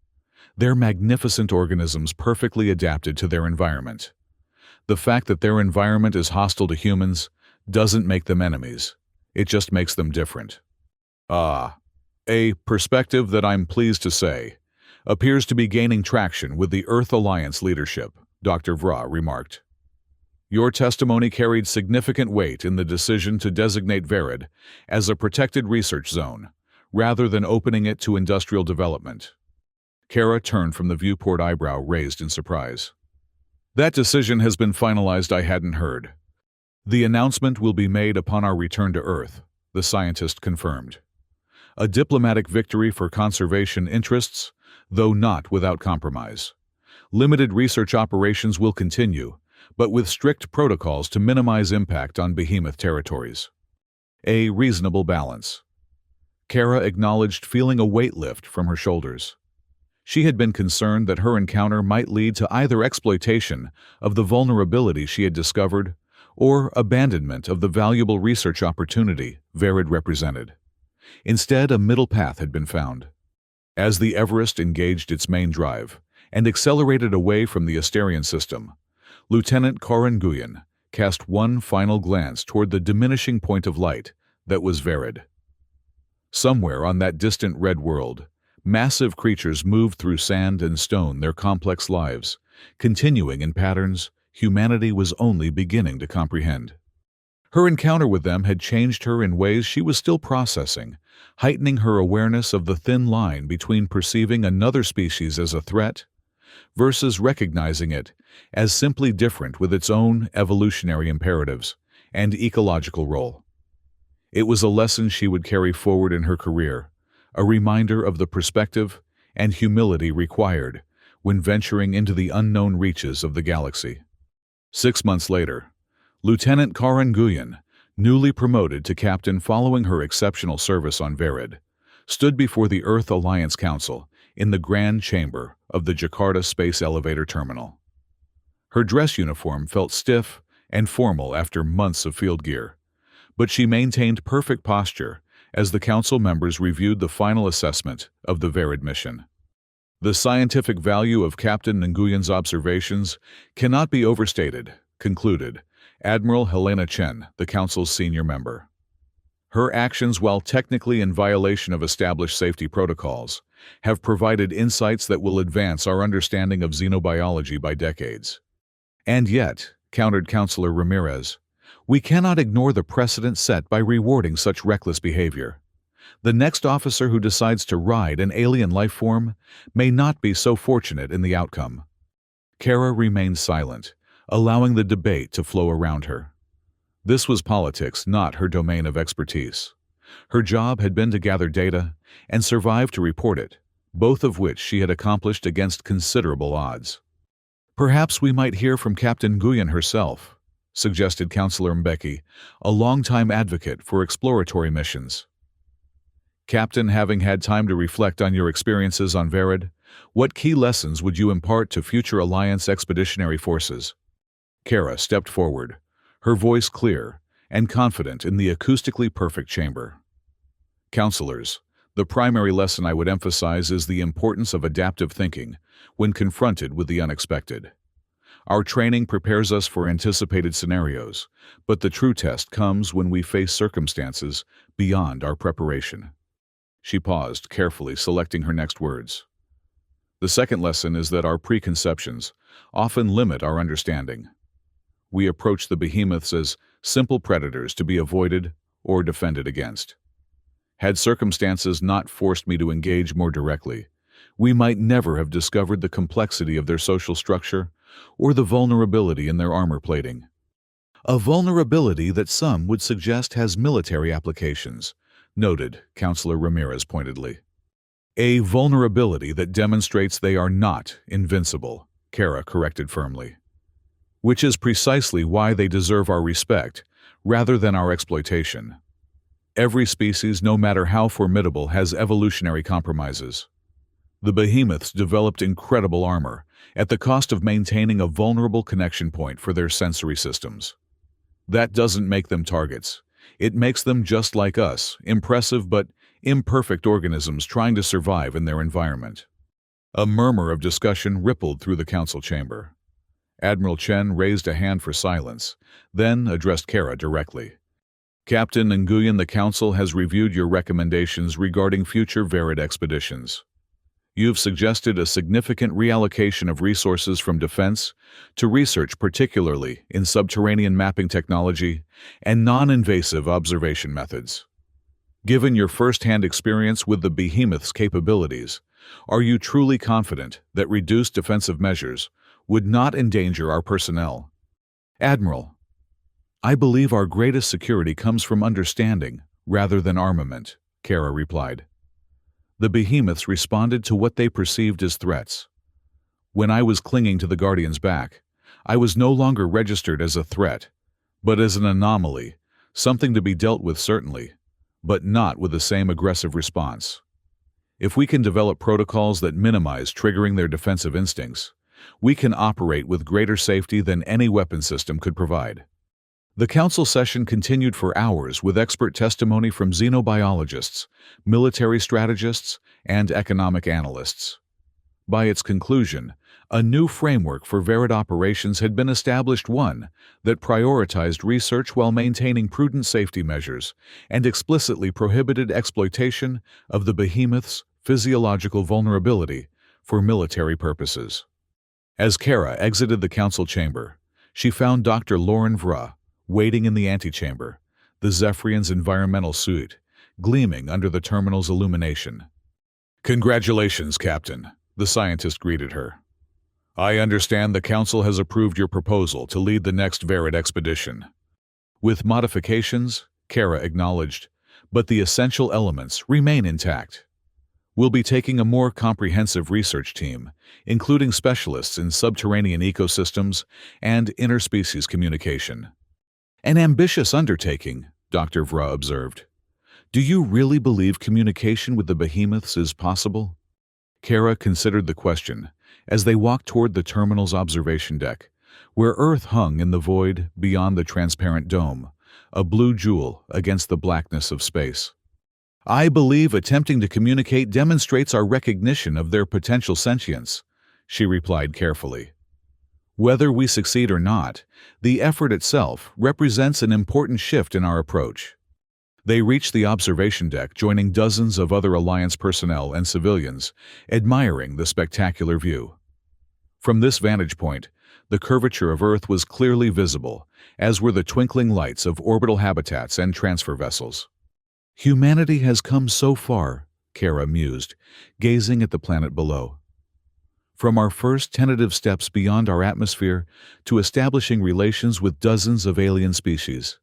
[SPEAKER 1] They're magnificent organisms perfectly adapted to their environment. The fact that their environment is hostile to humans doesn't make them enemies. It just makes them different." "Ah. A perspective that I'm pleased to say appears to be gaining traction with the Earth Alliance leadership," Dr. Vra remarked. "Your testimony carried significant weight in the decision to designate Verid as a protected research zone, rather than opening it to industrial development." Kara turned from the viewport, eyebrow raised in surprise. "That decision has been finalized. I hadn't heard. The announcement will be made upon our return to Earth," the scientist confirmed. "A diplomatic victory for conservation interests, though not without compromise. Limited research operations will continue, but with strict protocols to minimize impact on behemoth territories. A reasonable balance." Kara acknowledged, feeling a weight lift from her shoulders. She had been concerned that her encounter might lead to either exploitation of the vulnerability she had discovered or abandonment of the valuable research opportunity Verid represented. Instead, a middle path had been found. As the Everest engaged its main drive and accelerated away from the Asterian system, Lieutenant Karen Nguyen cast one final glance toward the diminishing point of light that was Verid. Somewhere on that distant red world, massive creatures moved through sand and stone their complex lives, continuing in patterns humanity was only beginning to comprehend. Her encounter with them had changed her in ways she was still processing, heightening her awareness of the thin line between perceiving another species as a threat versus recognizing it as simply different with its own evolutionary imperatives and ecological role. It was a lesson she would carry forward in her career, a reminder of the perspective and humility required when venturing into the unknown reaches of the galaxy. 6 months later, Lieutenant Karen Nguyen, newly promoted to captain following her exceptional service on Verid, stood before the Earth Alliance Council in the grand chamber of the Jakarta Space Elevator Terminal. Her dress uniform felt stiff and formal after months of field gear, but she maintained perfect posture as the council members reviewed the final assessment of the Verid mission. "The scientific value of Captain Nguyen's observations cannot be overstated," concluded Admiral Helena Chen, the council's senior member. "Her actions, while technically in violation of established safety protocols, have provided insights that will advance our understanding of xenobiology by decades." "And yet," countered Councillor Ramirez, "we cannot ignore the precedent set by rewarding such reckless behavior. The next officer who decides to ride an alien life form may not be so fortunate in the outcome." Kara remained silent, allowing the debate to flow around her. This was politics, not her domain of expertise. Her job had been to gather data and survive to report it, both of which she had accomplished against considerable odds. "Perhaps we might hear from Captain Nguyen herself," suggested Councillor Mbeki, a longtime advocate for exploratory missions. Captain, having had time to reflect on your experiences on Verid, what key lessons would you impart to future Alliance expeditionary forces? Kara stepped forward, her voice clear and confident in the acoustically perfect chamber. Counselors, the primary lesson I would emphasize is the importance of adaptive thinking when confronted with the unexpected. Our training prepares us for anticipated scenarios, but the true test comes when we face circumstances beyond our preparation. She paused, carefully selecting her next words. The second lesson is that our preconceptions often limit our understanding. We approach the behemoths as simple predators to be avoided or defended against. Had circumstances not forced me to engage more directly, we might never have discovered the complexity of their social structure or the vulnerability in their armor plating. A vulnerability that some would suggest has military applications, noted Counselor Ramirez pointedly. A vulnerability that demonstrates they are not invincible, Kara corrected firmly. Which is precisely why they deserve our respect, rather than our exploitation. Every species, no matter how formidable, has evolutionary compromises. The behemoths developed incredible armor, at the cost of maintaining a vulnerable connection point for their sensory systems. That doesn't make them targets. It makes them just like us, impressive but imperfect organisms trying to survive in their environment. A murmur of discussion rippled through the council chamber. Admiral Chen raised a hand for silence, then addressed Kara directly. Captain Nguyen, the council has reviewed your recommendations regarding future Verid expeditions. You've suggested a significant reallocation of resources from defense to research, particularly in subterranean mapping technology and non-invasive observation methods. Given your first-hand experience with the Behemoth's capabilities, are you truly confident that reduced defensive measures would not endanger our personnel? Admiral, I believe our greatest security comes from understanding rather than armament, Kara replied. The Behemoths responded to what they perceived as threats. When I was clinging to the Guardian's back, I was no longer registered as a threat, but as an anomaly, something to be dealt with certainly, but not with the same aggressive response. If we can develop protocols that minimize triggering their defensive instincts, we can operate with greater safety than any weapon system could provide. The council session continued for hours with expert testimony from xenobiologists, military strategists, and economic analysts. By its conclusion, a new framework for Verid operations had been established, one that prioritized research while maintaining prudent safety measures and explicitly prohibited exploitation of the Behemoth's physiological vulnerability for military purposes. As Kara exited the council chamber, she found Dr. Lauren Vra waiting in the antechamber, the Zephyrian's environmental suit gleaming under the terminal's illumination. "Congratulations, Captain," the scientist greeted her. "I understand the Council has approved your proposal to lead the next Verid expedition." With modifications, Kara acknowledged, but the essential elements remain intact. We'll be taking a more comprehensive research team, including specialists in subterranean ecosystems and interspecies communication. An ambitious undertaking, Dr. Vra observed. Do you really believe communication with the Behemoths is possible? Kara considered the question as they walked toward the terminal's observation deck, where Earth hung in the void beyond the transparent dome, a blue jewel against the blackness of space. I believe attempting to communicate demonstrates our recognition of their potential sentience, she replied carefully. Whether we succeed or not, the effort itself represents an important shift in our approach. They reached the observation deck, joining dozens of other Alliance personnel and civilians, admiring the spectacular view. From this vantage point, the curvature of Earth was clearly visible, as were the twinkling lights of orbital habitats and transfer vessels. Humanity has come so far, Kara mused, gazing at the planet below. From our first tentative steps beyond our atmosphere to establishing relations with dozens of alien species.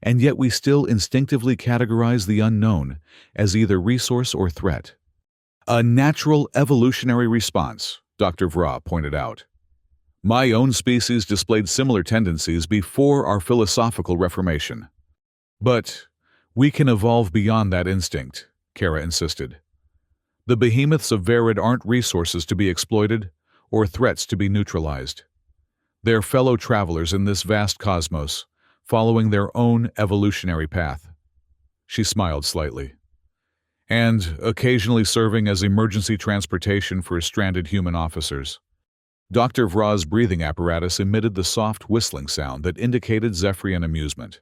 [SPEAKER 1] And yet we still instinctively categorize the unknown as either resource or threat. A natural evolutionary response, Dr. Vra pointed out. My own species displayed similar tendencies before our philosophical reformation. But we can evolve beyond that instinct, Kara insisted. The behemoths of Verid aren't resources to be exploited or threats to be neutralized. They're fellow travelers in this vast cosmos, following their own evolutionary path. She smiled slightly. And occasionally serving as emergency transportation for stranded human officers. Dr. Vra's breathing apparatus emitted the soft whistling sound that indicated Zephyrian amusement.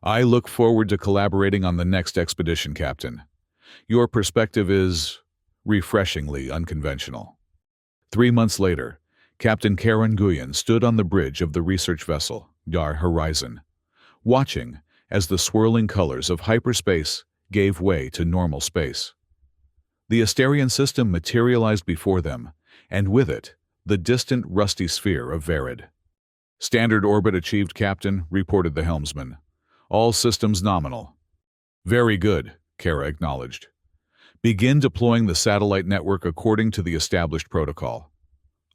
[SPEAKER 1] I look forward to collaborating on the next expedition, Captain. Your perspective is refreshingly unconventional. 3 months later, Captain Karen Nguyen stood on the bridge of the research vessel, Yar Horizon, watching as the swirling colors of hyperspace gave way to normal space. The Asterian system materialized before them, and with it, the distant rusty sphere of Verid. Standard orbit achieved, Captain, reported the helmsman. All systems nominal. Very good, Kara acknowledged. Begin deploying the satellite network according to the established protocol.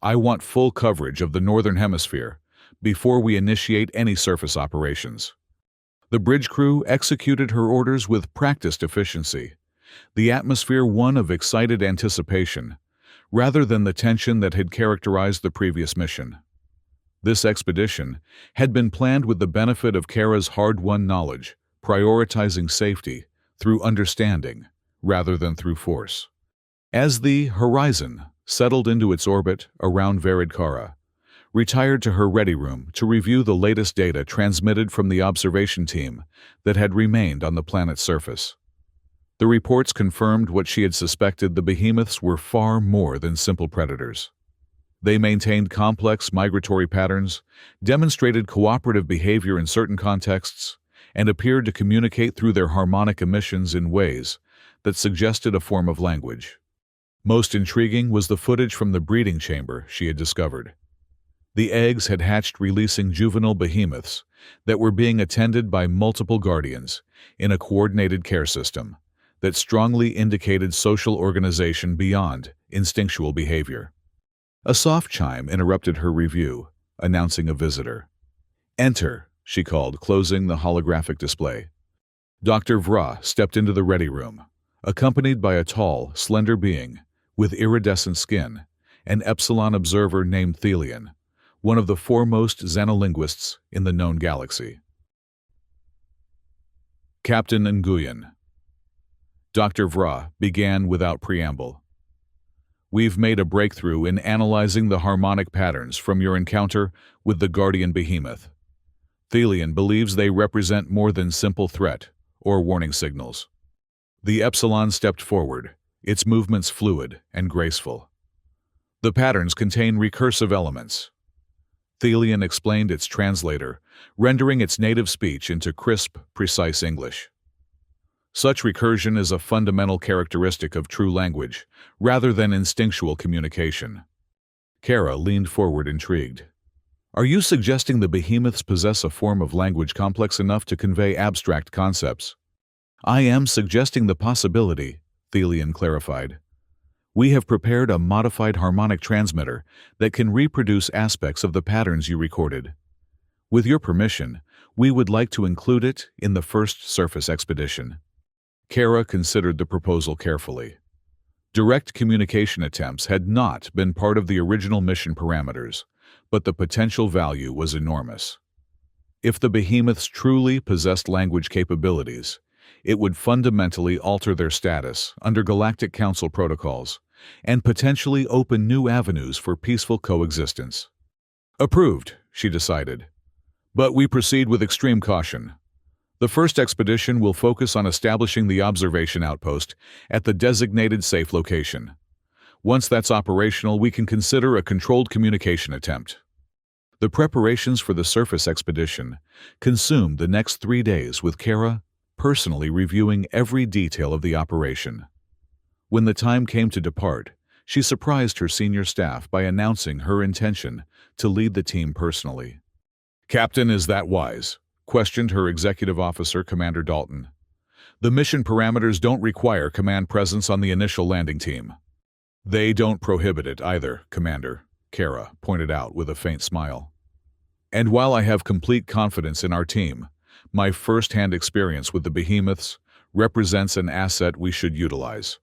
[SPEAKER 1] I want full coverage of the Northern Hemisphere before we initiate any surface operations. The bridge crew executed her orders with practiced efficiency, the atmosphere one of excited anticipation, rather than the tension that had characterized the previous mission. This expedition had been planned with the benefit of Kara's hard-won knowledge, prioritizing safety through understanding rather than through force. As the Horizon settled into its orbit around Verid Kara, retired to her ready room to review the latest data transmitted from the observation team that had remained on the planet's surface. The reports confirmed what she had suspected: the behemoths were far more than simple predators. They maintained complex migratory patterns, demonstrated cooperative behavior in certain contexts, and appeared to communicate through their harmonic emissions in ways that suggested a form of language. Most intriguing was the footage from the breeding chamber she had discovered. The eggs had hatched, releasing juvenile behemoths that were being attended by multiple guardians in a coordinated care system that strongly indicated social organization beyond instinctual behavior. A soft chime interrupted her review, announcing a visitor. "Enter," she called, closing the holographic display. Dr. Vra stepped into the ready room, accompanied by a tall, slender being with iridescent skin, an Epsilon observer named Thelian, one of the foremost xenolinguists in the known galaxy. Captain Nguyen. Dr. Vra began without preamble. We've made a breakthrough in analyzing the harmonic patterns from your encounter with the Guardian Behemoth. Thelian believes they represent more than simple threat or warning signals. The Epsilon stepped forward, its movements fluid and graceful. The patterns contain recursive elements. Thelian explained its translator, rendering its native speech into crisp, precise English. Such recursion is a fundamental characteristic of true language, rather than instinctual communication. Kara leaned forward, intrigued. Are you suggesting the behemoths possess a form of language complex enough to convey abstract concepts? I am suggesting the possibility, Thelian clarified. We have prepared a modified harmonic transmitter that can reproduce aspects of the patterns you recorded. With your permission, we would like to include it in the first surface expedition. Kara considered the proposal carefully. Direct communication attempts had not been part of the original mission parameters, but the potential value was enormous. If the behemoths truly possessed language capabilities, it would fundamentally alter their status under Galactic Council protocols and potentially open new avenues for peaceful coexistence. Approved, she decided. But we proceed with extreme caution. The first expedition will focus on establishing the observation outpost at the designated safe location. Once that's operational, we can consider a controlled communication attempt. The preparations for the surface expedition consumed the next 3 days, with Kara personally reviewing every detail of the operation. When the time came to depart, she surprised her senior staff by announcing her intention to lead the team personally. "Captain, is that wise?" questioned her executive officer, Commander Dalton. "The mission parameters don't require command presence on the initial landing team." "They don't prohibit it either, Commander," Kara pointed out with a faint smile. "And while I have complete confidence in our team, my first-hand experience with the behemoths represents an asset we should utilize.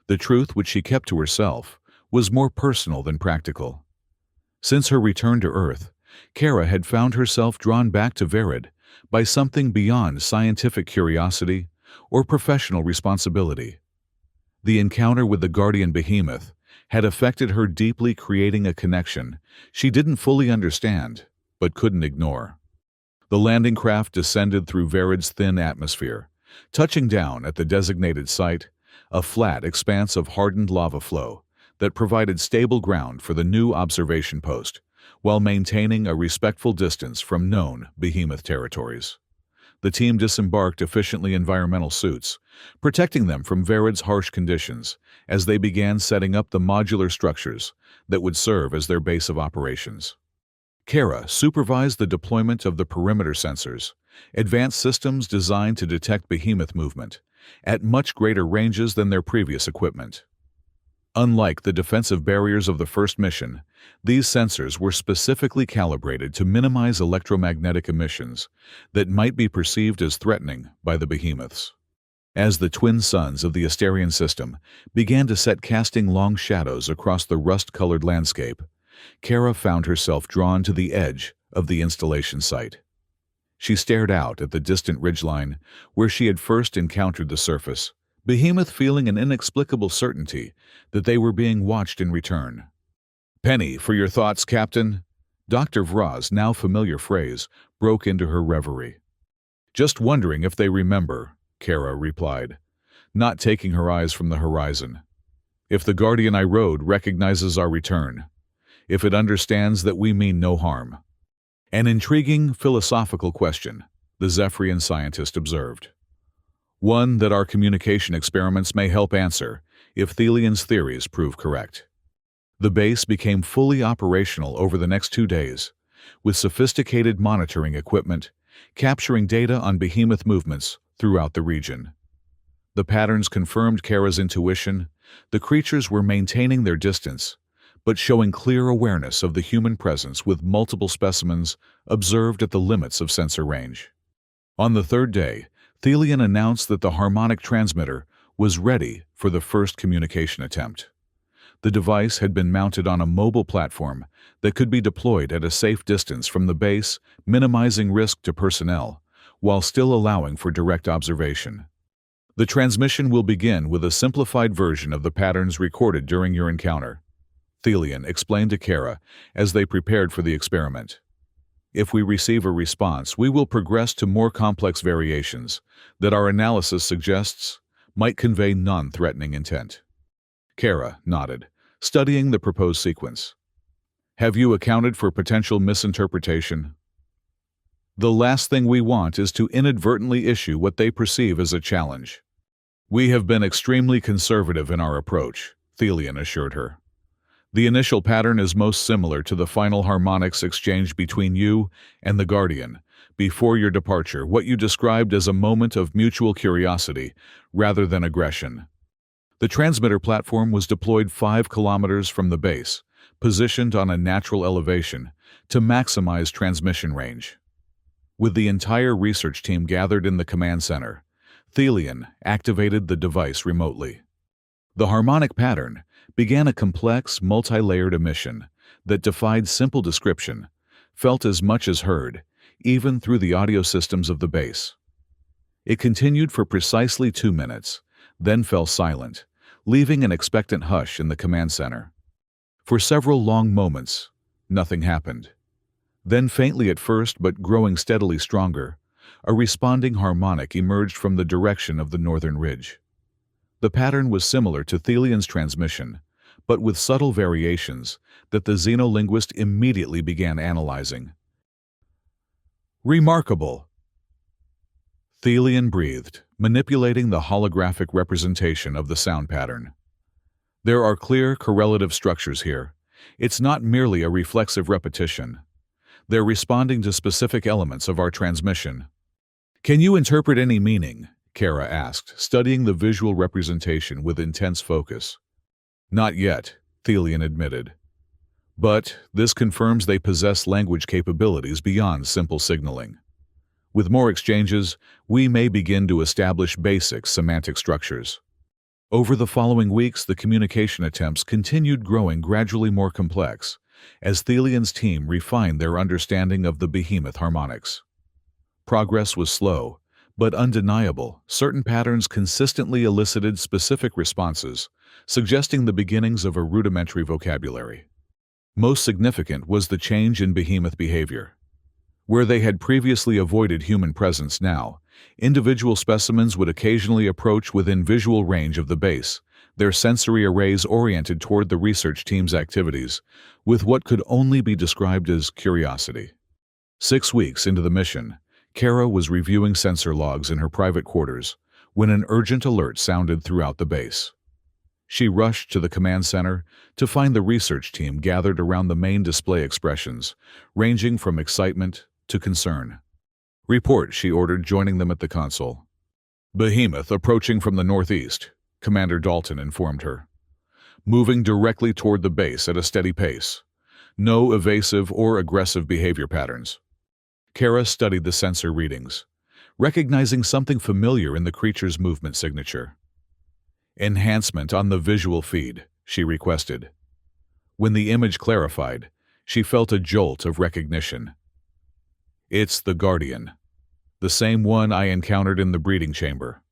[SPEAKER 1] The truth, which she kept to herself, was more personal than practical. Since her return to Earth, Kara had found herself drawn back to Verid by something beyond scientific curiosity or professional responsibility. The encounter with the guardian Behemoth had affected her deeply, creating a connection she didn't fully understand but couldn't ignore. The landing craft descended through Verid's thin atmosphere, touching down at the designated site, a flat expanse of hardened lava flow that provided stable ground for the new observation post, while maintaining a respectful distance from known Behemoth territories. The team disembarked efficiently environmental suits, protecting them from Verid's harsh conditions as they began setting up the modular structures that would serve as their base of operations. Kara supervised the deployment of the perimeter sensors, advanced systems designed to detect Behemoth movement at much greater ranges than their previous equipment. Unlike the defensive barriers of the first mission, these sensors were specifically calibrated to minimize electromagnetic emissions that might be perceived as threatening by the Behemoths. As the twin suns of the Asterian system began to set, casting long shadows across the rust-colored landscape, Kara found herself drawn to the edge of the installation site. She stared out at the distant ridgeline where she had first encountered the surface, Behemoth feeling an inexplicable certainty that they were being watched in return. "Penny, for your thoughts, Captain?" Dr. Vraz's now familiar phrase broke into her reverie. "Just wondering if they remember," Kara replied, not taking her eyes from the horizon. "If the Guardian I rode recognizes our return. If it understands that we mean no harm." "An intriguing philosophical question," the Zephyrian scientist observed. "One that our communication experiments may help answer if Thelian's theories prove correct." The base became fully operational over the next 2 days, with sophisticated monitoring equipment capturing data on Behemoth movements throughout the region. The patterns confirmed Kara's intuition. The creatures were maintaining their distance, but showing clear awareness of the human presence, with multiple specimens observed at the limits of sensor range. On the 3rd day, Thelian announced that the harmonic transmitter was ready for the first communication attempt. The device had been mounted on a mobile platform that could be deployed at a safe distance from the base, minimizing risk to personnel, while still allowing for direct observation. "The transmission will begin with a simplified version of the patterns recorded during your encounter," Thelian explained to Kara as they prepared for the experiment. "If we receive a response, we will progress to more complex variations that our analysis suggests might convey non-threatening intent." Kara nodded, studying the proposed sequence. "Have you accounted for potential misinterpretation?" "The last thing we want is to inadvertently issue what they perceive as a challenge." "We have been extremely conservative in our approach," Thelian assured her. "The initial pattern is most similar to the final harmonics exchanged between you and the Guardian before your departure, what you described as a moment of mutual curiosity rather than aggression." The transmitter platform was deployed 5 kilometers from the base, positioned on a natural elevation to maximize transmission range. With the entire research team gathered in the command center, Thelian activated the device remotely. The harmonic pattern began a complex, multi-layered emission that defied simple description, felt as much as heard, even through the audio systems of the base. It continued for precisely 2 minutes, then fell silent, leaving an expectant hush in the command center. For several long moments, nothing happened. Then, faintly at first but growing steadily stronger, a responding harmonic emerged from the direction of the northern ridge. The pattern was similar to Thelian's transmission, but with subtle variations that the xenolinguist immediately began analyzing. "Remarkable," Thelian breathed, manipulating the holographic representation of the sound pattern. "There are clear correlative structures here. It's not merely a reflexive repetition. They're responding to specific elements of our transmission." "Can you interpret any meaning?" Kara asked, studying the visual representation with intense focus. "Not yet," Thelian admitted. "But this confirms they possess language capabilities beyond simple signaling. With more exchanges, we may begin to establish basic semantic structures. Over the following weeks, the communication attempts continued growing gradually more complex, as Thelian's team refined their understanding of the Behemoth harmonics. Progress was slow, but undeniable. Certain patterns consistently elicited specific responses, suggesting the beginnings of a rudimentary vocabulary. Most significant was the change in Behemoth behavior. Where they had previously avoided human presence now, individual specimens would occasionally approach within visual range of the base, their sensory arrays oriented toward the research team's activities, with what could only be described as curiosity. 6 weeks into the mission, Kara was reviewing sensor logs in her private quarters when an urgent alert sounded throughout the base. She rushed to the command center to find the research team gathered around the main display expressions, ranging from excitement to concern. "Report," she ordered, joining them at the console. "Behemoth approaching from the northeast," Commander Dalton informed her. "Moving directly toward the base at a steady pace. No evasive or aggressive behavior patterns." Kara studied the sensor readings, recognizing something familiar in the creature's movement signature. "Enhancement on the visual feed," she requested. When the image clarified, she felt a jolt of recognition. "It's the Guardian, the same one I encountered in the breeding chamber."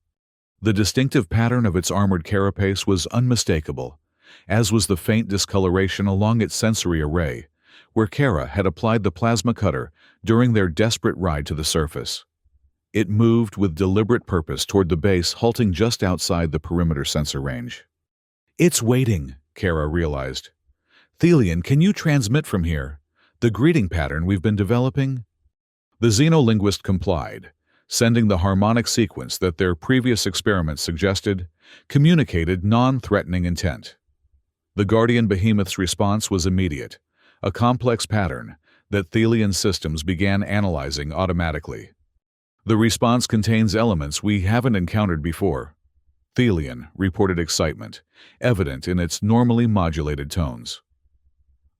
[SPEAKER 1] The distinctive pattern of its armored carapace was unmistakable, as was the faint discoloration along its sensory array, where Kara had applied the plasma cutter during their desperate ride to the surface. It moved with deliberate purpose toward the base, halting just outside the perimeter sensor range. "It's waiting," Kara realized. "Thelian, can you transmit from here the greeting pattern we've been developing?" The xenolinguist complied, sending the harmonic sequence that their previous experiments suggested, communicated non-threatening intent. The Guardian Behemoth's response was immediate, a complex pattern that Thelian's systems began analyzing automatically. "The response contains elements we haven't encountered before," Thelian reported, excitement evident in its normally modulated tones.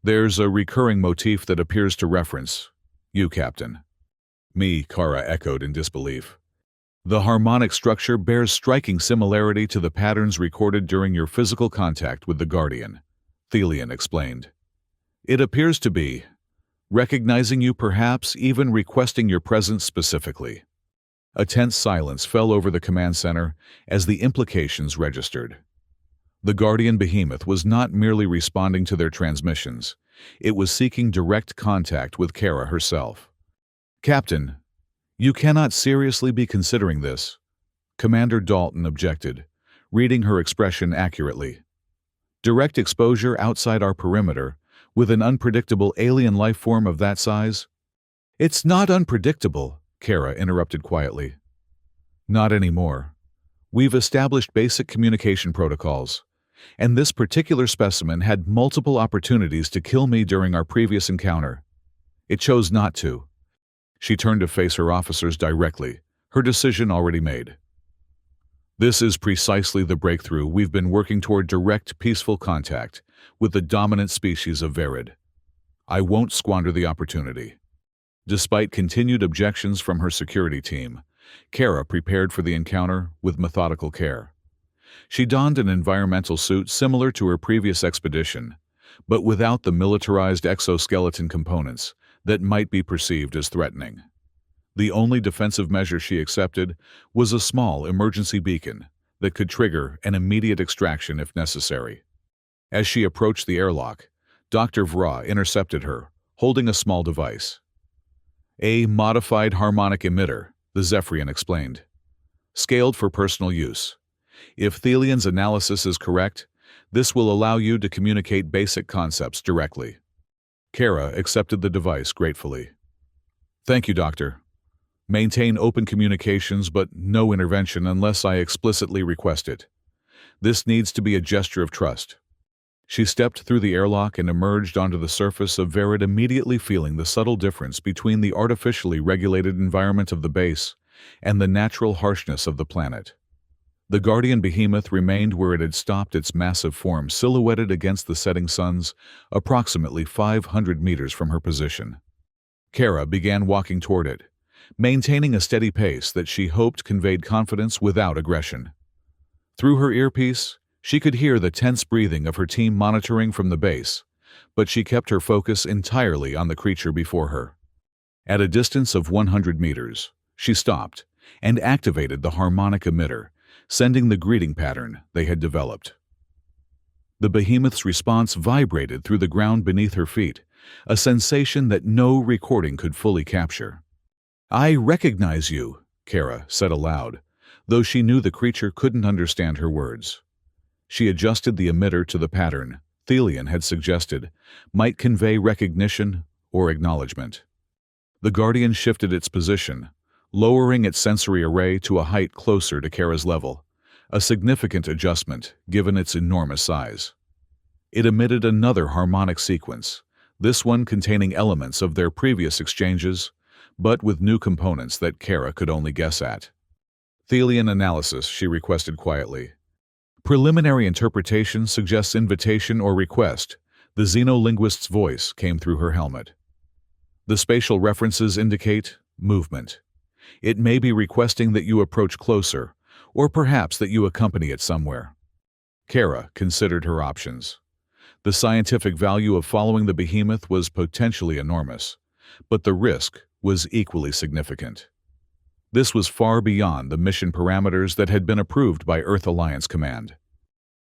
[SPEAKER 1] "There's a recurring motif that appears to reference you, Captain." "Me," Kara echoed in disbelief. "The harmonic structure bears striking similarity to the patterns recorded during your physical contact with the Guardian," Thelian explained. "It appears to be recognizing you, perhaps even requesting your presence specifically." A tense silence fell over the command center as the implications registered. The Guardian Behemoth was not merely responding to their transmissions, it was seeking direct contact with Kara herself. "Captain, you cannot seriously be considering this," Commander Dalton objected, reading her expression accurately. "Direct exposure outside our perimeter, with an unpredictable alien life form of that size?" "It's not unpredictable," Kara interrupted quietly. "Not anymore. We've established basic communication protocols, and this particular specimen had multiple opportunities to kill me during our previous encounter. It chose not to." She turned to face her officers directly, her decision already made. "This is precisely the breakthrough we've been working toward: direct, peaceful contact with the dominant species of Verid. I won't squander the opportunity." Despite continued objections from her security team, Kara prepared for the encounter with methodical care. She donned an environmental suit similar to her previous expedition, but without the militarized exoskeleton components that might be perceived as threatening. The only defensive measure she accepted was a small emergency beacon that could trigger an immediate extraction if necessary. As she approached the airlock, Dr. Vra intercepted her, holding a small device. "A modified harmonic emitter," the Zephyrian explained. "Scaled for personal use. If Thelian's analysis is correct, this will allow you to communicate basic concepts directly." Kara accepted the device gratefully. "Thank you, Doctor. Maintain open communications, but no intervention unless I explicitly request it. This needs to be a gesture of trust." She stepped through the airlock and emerged onto the surface of Verid, immediately feeling the subtle difference between the artificially regulated environment of the base and the natural harshness of the planet. The Guardian Behemoth remained where it had stopped, its massive form silhouetted against the setting suns, approximately 500 meters from her position. Kara began walking toward it, maintaining a steady pace that she hoped conveyed confidence without aggression. Through her earpiece, she could hear the tense breathing of her team monitoring from the base, but she kept her focus entirely on the creature before her. At a distance of 100 meters, she stopped and activated the harmonic emitter, sending the greeting pattern they had developed. The behemoth's response vibrated through the ground beneath her feet, a sensation that no recording could fully capture. "I recognize you," Kara said aloud, though she knew the creature couldn't understand her words. She adjusted the emitter to the pattern Thelian had suggested might convey recognition or acknowledgement. The Guardian shifted its position, lowering its sensory array to a height closer to Kara's level, a significant adjustment given its enormous size. It emitted another harmonic sequence, this one containing elements of their previous exchanges, but with new components that Kara could only guess at. "Thelian analysis," she requested quietly. "Preliminary interpretation suggests invitation or request." The xenolinguist's voice came through her helmet. "The spatial references indicate movement. It may be requesting that you approach closer, or perhaps that you accompany it somewhere." Kara considered her options. The scientific value of following the behemoth was potentially enormous, but the risk was equally significant. This was far beyond the mission parameters that had been approved by Earth Alliance Command.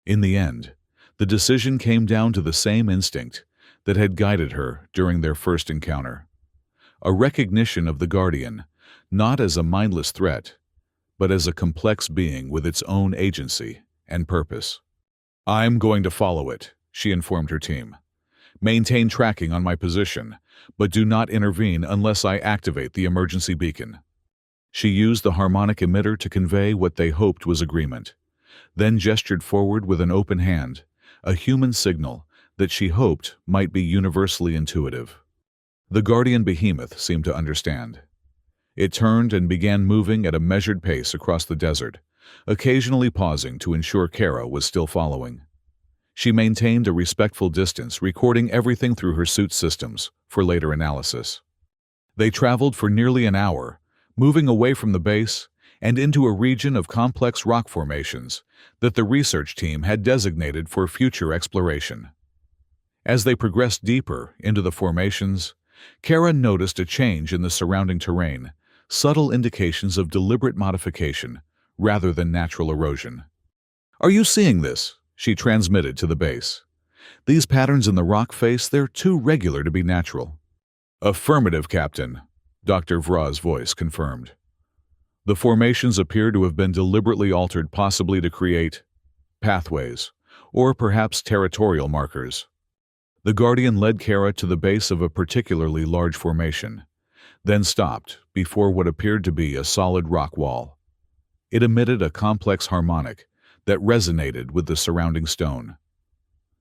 [SPEAKER 1] In the end, the decision came down to the same instinct that had guided her during their first encounter. A recognition of the Guardian, not as a mindless threat, but as a complex being with its own agency and purpose. "I'm going to follow it," she informed her team. "Maintain tracking on my position, but do not intervene unless I activate the emergency beacon." She used the harmonic emitter to convey what they hoped was agreement, then gestured forward with an open hand, a human signal that she hoped might be universally intuitive. The Guardian behemoth seemed to understand. It turned and began moving at a measured pace across the desert, occasionally pausing to ensure Kara was still following. She maintained a respectful distance, recording everything through her suit systems for later analysis. They traveled for nearly an hour, moving away from the base and into a region of complex rock formations that the research team had designated for future exploration. As they progressed deeper into the formations, Kara noticed a change in the surrounding terrain, subtle indications of deliberate modification rather than natural erosion. "Are you seeing this?" she transmitted to the base. "These patterns in the rock face, they're too regular to be natural." "Affirmative, Captain," Dr. Vra's voice confirmed. "The formations appear to have been deliberately altered, possibly to create pathways, or perhaps territorial markers." The Guardian led Kara to the base of a particularly large formation, then stopped before what appeared to be a solid rock wall. It emitted a complex harmonic that resonated with the surrounding stone.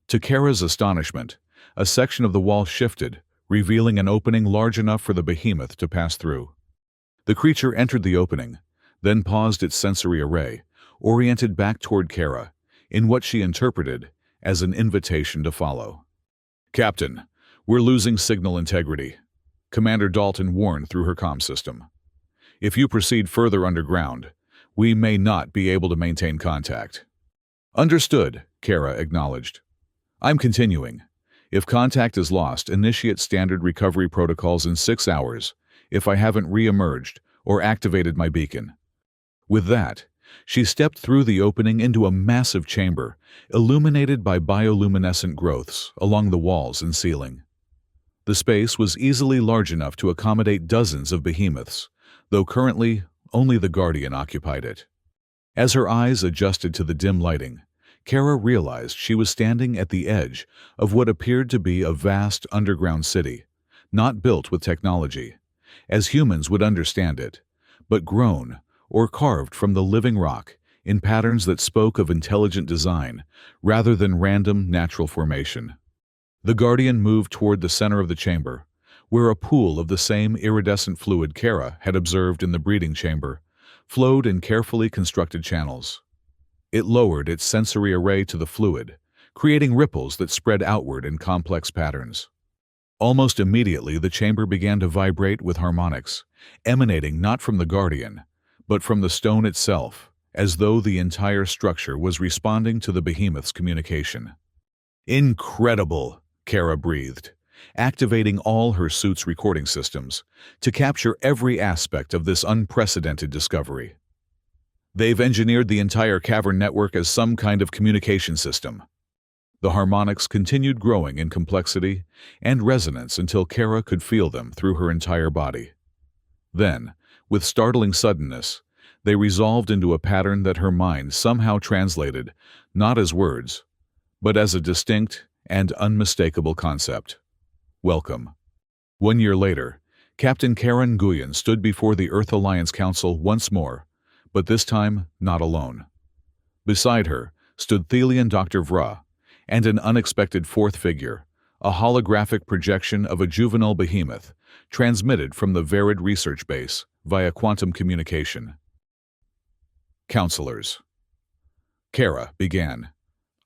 [SPEAKER 1] To Kara's astonishment, a section of the wall shifted, revealing an opening large enough for the behemoth to pass through. The creature entered the opening, then paused its sensory array, oriented back toward Kara, in what she interpreted as an invitation to follow. "Captain, we're losing signal integrity," Commander Dalton warned through her comm system. "If you proceed further underground, we may not be able to maintain contact." "Understood," Kara acknowledged. "I'm continuing. If contact is lost, initiate standard recovery protocols in 6 hours if I haven't re-emerged or activated my beacon." With that, she stepped through the opening into a massive chamber, illuminated by bioluminescent growths along the walls and ceiling. The space was easily large enough to accommodate dozens of behemoths, though currently only the Guardian occupied it. As her eyes adjusted to the dim lighting, Kara realized she was standing at the edge of what appeared to be a vast underground city, not built with technology, as humans would understand it, but grown or carved from the living rock in patterns that spoke of intelligent design rather than random natural formation. The Guardian moved toward the center of the chamber, where a pool of the same iridescent fluid Kara had observed in the breeding chamber flowed in carefully constructed channels. It lowered its sensory array to the fluid, creating ripples that spread outward in complex patterns. Almost immediately, the chamber began to vibrate with harmonics, emanating not from the Guardian, but from the stone itself, as though the entire structure was responding to the Behemoth's communication. Incredible, Kara breathed, activating all her suit's recording systems to capture every aspect of this unprecedented discovery. They've engineered the entire cavern network as some kind of communication system. The harmonics continued growing in complexity and resonance until Kara could feel them through her entire body. Then, with startling suddenness, they resolved into a pattern that her mind somehow translated, not as words, but as a distinct and unmistakable concept. Welcome. 1 year later, Captain Kara Nguyen stood before the Earth Alliance Council once more, but this time not alone. Beside her stood Thelian Dr. Vra, and an unexpected fourth figure, a holographic projection of a juvenile behemoth, transmitted from the Verid research base via quantum communication. Counselors. Kara began.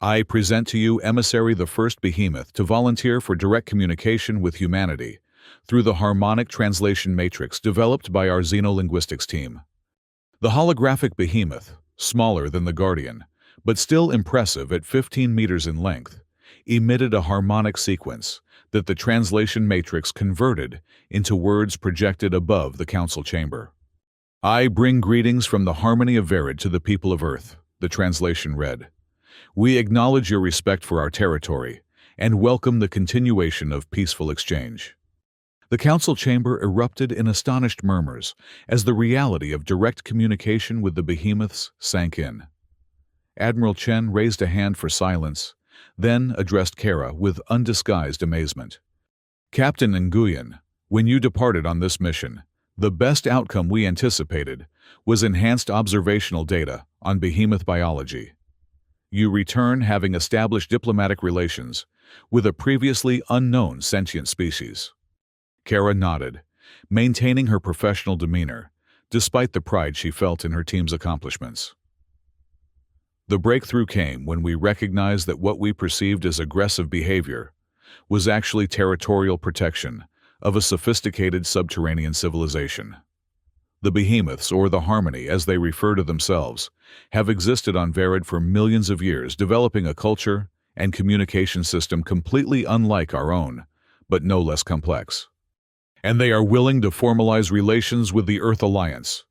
[SPEAKER 1] I present to you Emissary, the first behemoth to volunteer for direct communication with humanity through the harmonic translation matrix developed by our xenolinguistics team. The holographic behemoth, smaller than the Guardian, but still impressive at 15 meters in length, emitted a harmonic sequence that the translation matrix converted into words projected above the council chamber. I bring greetings from the harmony of Verid to the people of Earth, the translation read. We acknowledge your respect for our territory and welcome the continuation of peaceful exchange. The council chamber erupted in astonished murmurs as the reality of direct communication with the behemoths sank in. Admiral Chen raised a hand for silence, then addressed Kara with undisguised amazement. Captain Nguyen, when you departed on this mission, the best outcome we anticipated was enhanced observational data on behemoth biology. You return having established diplomatic relations with a previously unknown sentient species. Kara nodded, maintaining her professional demeanor, despite the pride she felt in her team's accomplishments. The breakthrough came when we recognized that what we perceived as aggressive behavior was actually territorial protection of a sophisticated subterranean civilization. The behemoths, or the harmony as they refer to themselves, have existed on Verid for millions of years, developing a culture and communication system completely unlike our own, but no less complex. And they are willing to formalize relations with the Earth Alliance,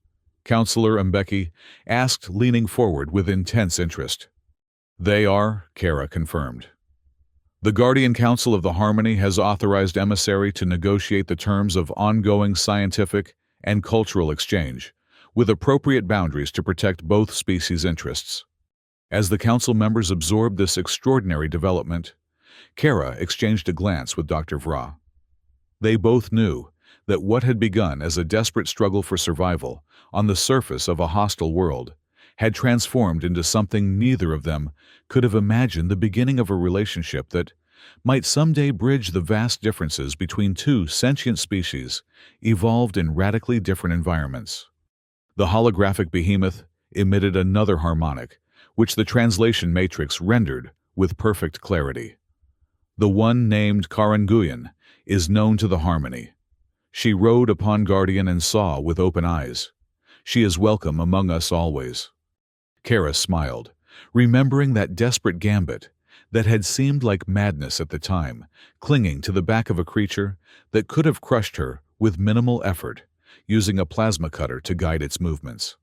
[SPEAKER 1] Counselor Mbeki asked, leaning forward with intense interest. They are, Kara confirmed. The Guardian Council of the Harmony has authorized Emissary to negotiate the terms of ongoing scientific and cultural exchange, with appropriate boundaries to protect both species' interests. As the council members absorbed this extraordinary development, Kara exchanged a glance with Dr. Vra. They both knew that what had begun as a desperate struggle for survival on the surface of a hostile world had transformed into something neither of them could have imagined, the beginning of a relationship that might someday bridge the vast differences between two sentient species evolved in radically different environments. The holographic behemoth emitted another harmonic, which the translation matrix rendered with perfect clarity. The one named Kara Nguyen is known to the harmony. She rode upon Guardian and saw with open eyes. She is welcome among us always. Kara smiled, remembering that desperate gambit that had seemed like madness at the time, clinging to the back of a creature that could have crushed her with minimal effort, using a plasma cutter to guide its movements.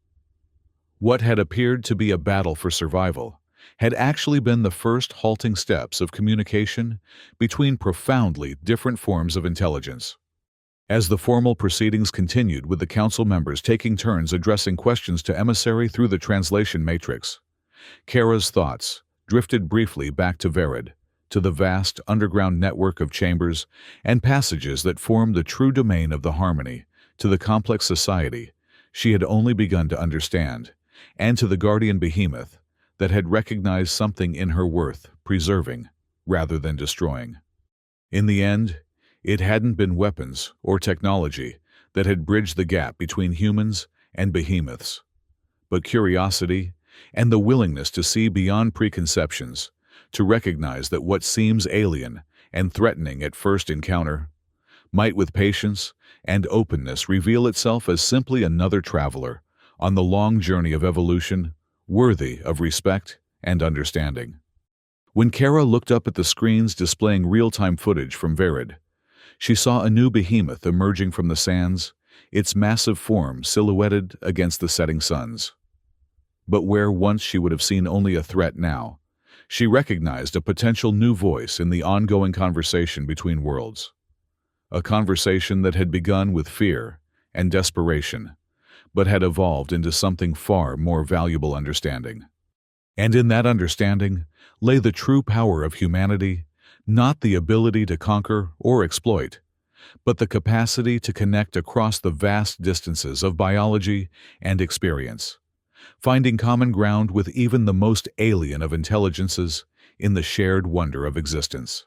[SPEAKER 1] What had appeared to be a battle for survival had actually been the first halting steps of communication between profoundly different forms of intelligence. As the formal proceedings continued, with the council members taking turns addressing questions to Emissary through the translation matrix, Kara's thoughts drifted briefly back to Verid, to the vast underground network of chambers and passages that formed the true domain of the harmony, to the complex society she had only begun to understand, and to the guardian behemoth that had recognized something in her worth preserving rather than destroying. In the end, it hadn't been weapons or technology that had bridged the gap between humans and behemoths, but curiosity and the willingness to see beyond preconceptions, to recognize that what seems alien and threatening at first encounter, might with patience and openness reveal itself as simply another traveler on the long journey of evolution, worthy of respect and understanding. When Kara looked up at the screens displaying real-time footage from Verid, she saw a new behemoth emerging from the sands, its massive form silhouetted against the setting suns. But where once she would have seen only a threat now, she recognized a potential new voice in the ongoing conversation between worlds. A conversation that had begun with fear and desperation, but had evolved into something far more valuable: understanding. And in that understanding lay the true power of humanity, not the ability to conquer or exploit, but the capacity to connect across the vast distances of biology and experience, finding common ground with even the most alien of intelligences in the shared wonder of existence.